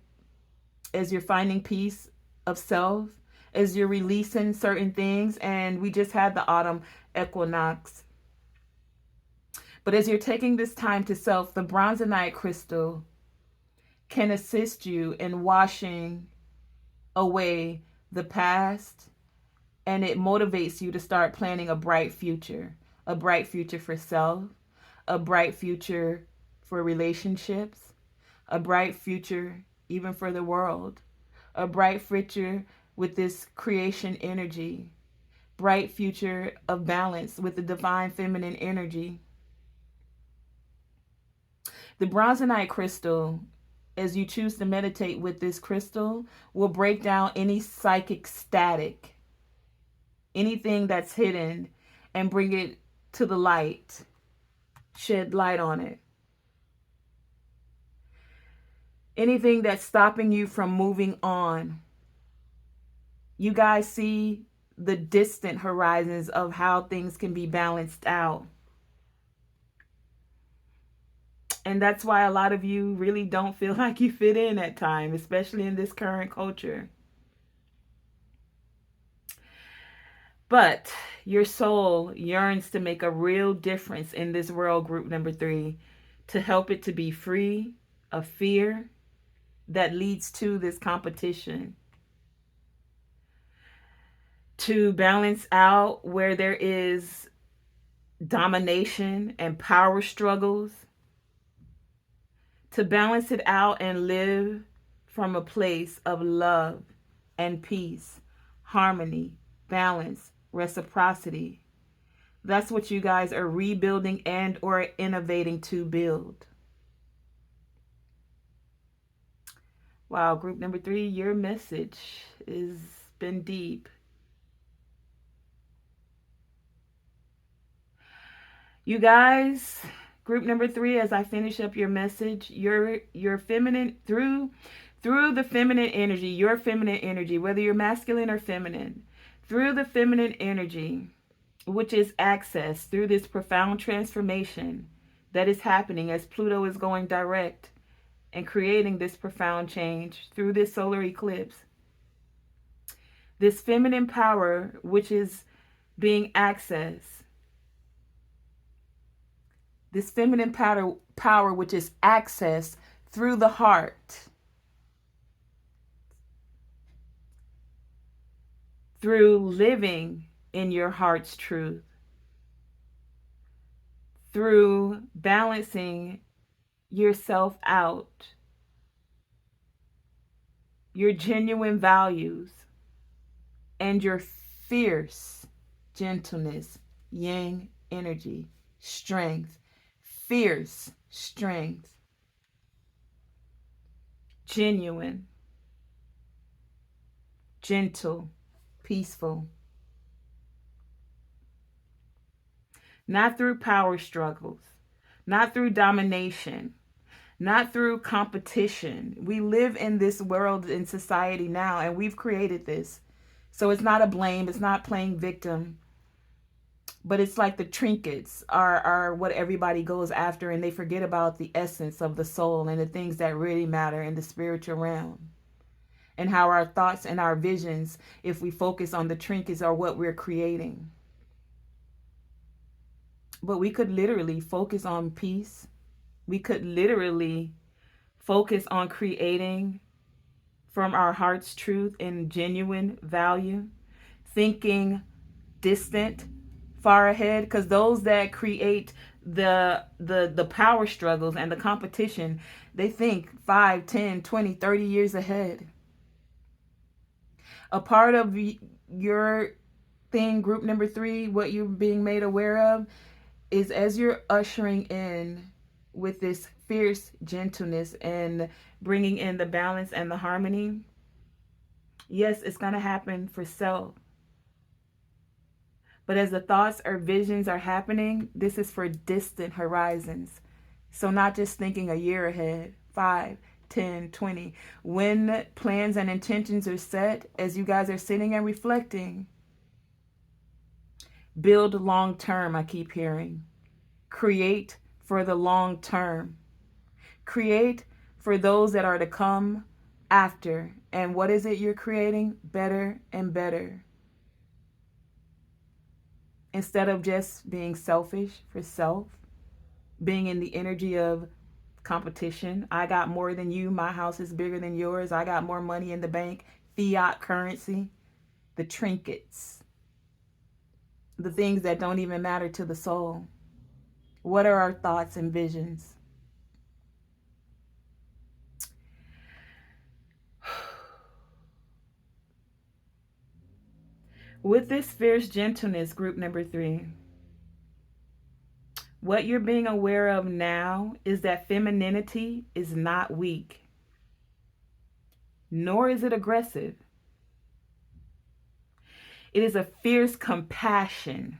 as you're finding peace of self, as you're releasing certain things. And we just had the autumn equinox. But as you're taking this time to self, the bronzonite crystal can assist you in washing away the past, and it motivates you to start planning a bright future for self, a bright future for relationships, a bright future even for the world, a bright future with this creation energy, bright future of balance with the divine feminine energy. The bronzonite crystal, as you choose to meditate with this crystal, will break down any psychic static, anything that's hidden, and bring it to the light, shed light on it. Anything that's stopping you from moving on. You guys see the distant horizons of how things can be balanced out. And that's why a lot of you really don't feel like you fit in at times, especially in this current culture. But your soul yearns to make a real difference in this world, group number 3, to help it to be free of fear that leads to this competition, to balance out where there is domination and power struggles, to balance it out and live from a place of love and peace, harmony, balance, reciprocity. That's what you guys are rebuilding and or innovating to build. Wow, group number 3, your message has been deep. You guys, group number 3, as I finish up your message, your feminine, through the feminine energy, your feminine energy, whether you're masculine or feminine, through the feminine energy, which is access through this profound transformation that is happening as Pluto is going direct and creating this profound change through this solar eclipse. This feminine power, which is being accessed, this feminine power which is accessed through the heart, through living in your heart's truth, through balancing yourself out, your genuine values, and your fierce gentleness, yang energy, strength, fierce strength, genuine, gentle, peaceful. Not through power struggles, not through domination, not through competition. We live in this world, in society now, and we've created this. So it's not a blame, it's not playing victim, but it's like the trinkets are what everybody goes after, and they forget about the essence of the soul and the things that really matter in the spiritual realm. And how our thoughts and our visions, if we focus on the trinkets, are what we're creating. But we could literally focus on peace. We could literally focus on creating from our heart's truth and genuine value, thinking distant, far ahead, because those that create the power struggles and the competition, they think 5, 10, 20, 30 years ahead. A part of your thing, group number 3, what you're being made aware of, is as you're ushering in with this fierce gentleness and bringing in the balance and the harmony. Yes, it's going to happen for self. But as the thoughts or visions are happening, this is for distant horizons. So not just thinking a year ahead, 5, 10, 20. When plans and intentions are set, as you guys are sitting and reflecting, build long term, I keep hearing. Create for the long term. Create for those that are to come after. And what is it you're creating? Better and better. Instead of just being selfish for self, being in the energy of competition. I got more than you. My house is bigger than yours. I got more money in the bank. Fiat currency. The trinkets. The things that don't even matter to the soul. What are our thoughts and visions? With this fierce gentleness, group number 3, what you're being aware of now is that femininity is not weak, nor is it aggressive. It is a fierce compassion.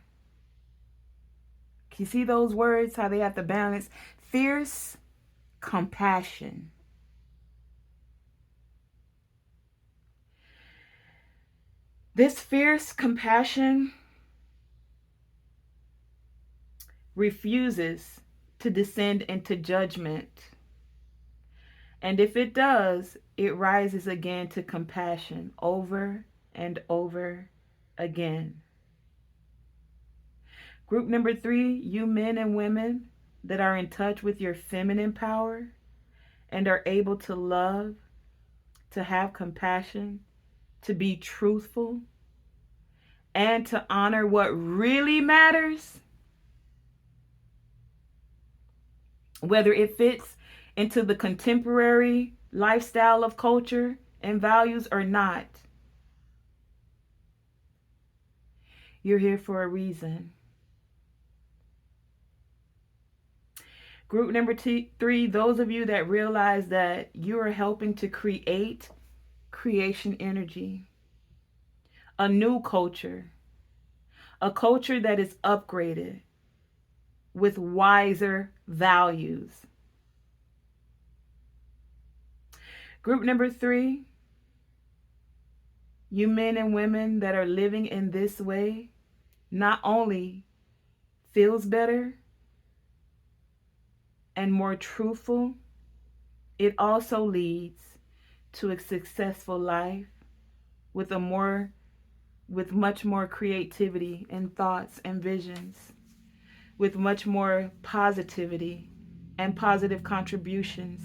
Can you see those words, how they have to balance? Fierce compassion. This fierce compassion refuses to descend into judgment. And if it does, it rises again to compassion over and over again. Group number 3, you men and women that are in touch with your feminine power and are able to love, to have compassion, to be truthful, and to honor what really matters, whether it fits into the contemporary lifestyle of culture and values or not. You're here for a reason. Group number 3, those of you that realize that you are helping to create creation energy, a new culture, a culture that is upgraded with wiser values. Group number 3, you men and women that are living in this way, not only feels better and more truthful, it also leads to a successful life with much more creativity and thoughts and visions, with much more positivity and positive contributions,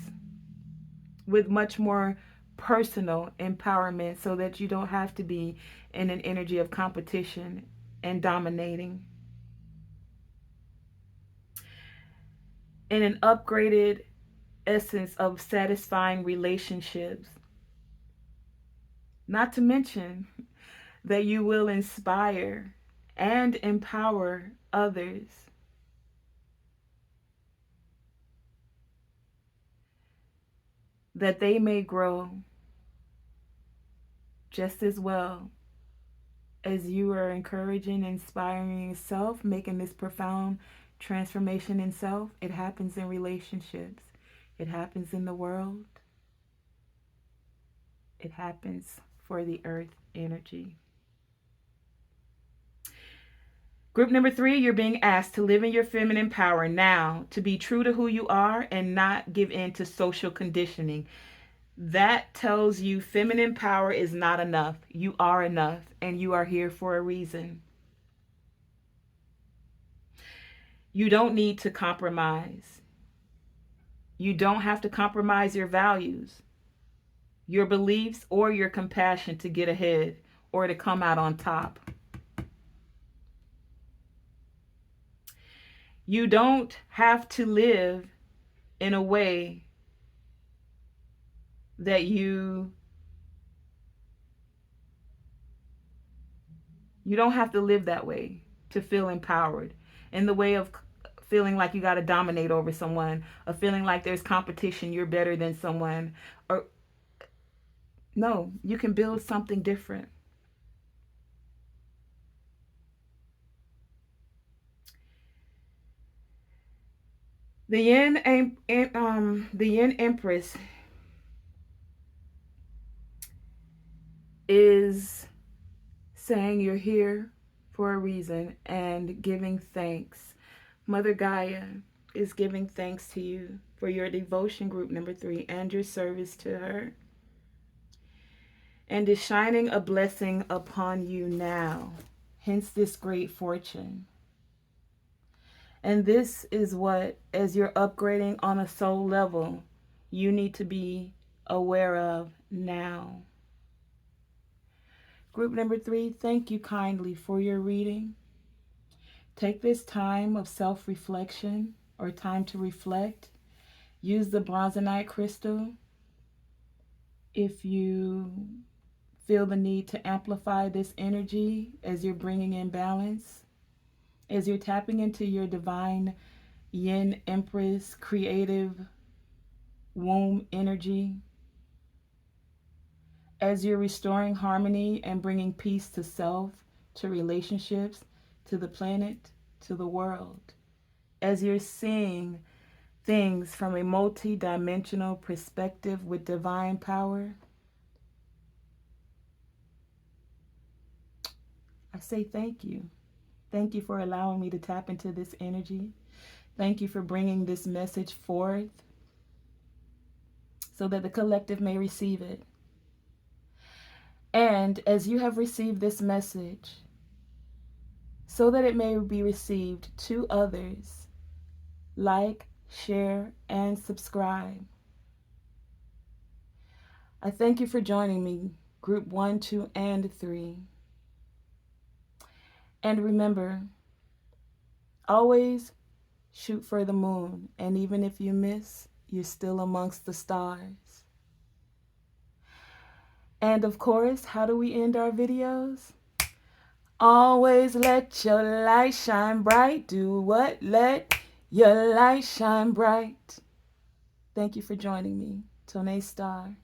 with much more personal empowerment, so that you don't have to be in an energy of competition and dominating. In an upgraded essence of satisfying relationships. Not to mention that you will inspire and empower others. That they may grow just as well as you are encouraging, inspiring yourself, making this profound transformation in self. It happens in relationships. It happens in the world. It happens for the earth energy. Group number 3, you're being asked to live in your feminine power now, to be true to who you are and not give in to social conditioning. That tells you feminine power is not enough. You are enough, and you are here for a reason. You don't need to compromise. You don't have to compromise your values, your beliefs, or your compassion to get ahead or to come out on top. You don't have to live in a way that you don't have to live that way to feel empowered, in the way of feeling like you got to dominate over someone, or feeling like there's competition, you're better than someone. Or no, you can build something different. The Yin Empress is saying you're here for a reason and giving thanks. Mother Gaia is giving thanks to you for your devotion, group number 3, and your service to her, and is shining a blessing upon you now. Hence this great fortune. And this is what, as you're upgrading on a soul level, you need to be aware of now. Group number 3, thank you kindly for your reading. Take this time of self-reflection or time to reflect. Use the bronzonite crystal if you feel the need to amplify this energy as you're bringing in balance, as you're tapping into your divine yin empress creative womb energy, as you're restoring harmony and bringing peace to self, to relationships, to the planet, to the world, as you're seeing things from a multi-dimensional perspective with divine power. I say thank you. Thank you for allowing me to tap into this energy. Thank you for bringing this message forth so that the collective may receive it. And as you have received this message, so that it may be received to others, like, share, and subscribe. I thank you for joining me, Group 1, 2, and 3. And remember, always shoot for the moon, and even if you miss, you're still amongst the stars. And of course, how do we end our videos? Always let your light shine bright. Do what? Let your light shine bright. Thank you for joining me. Tonae Star.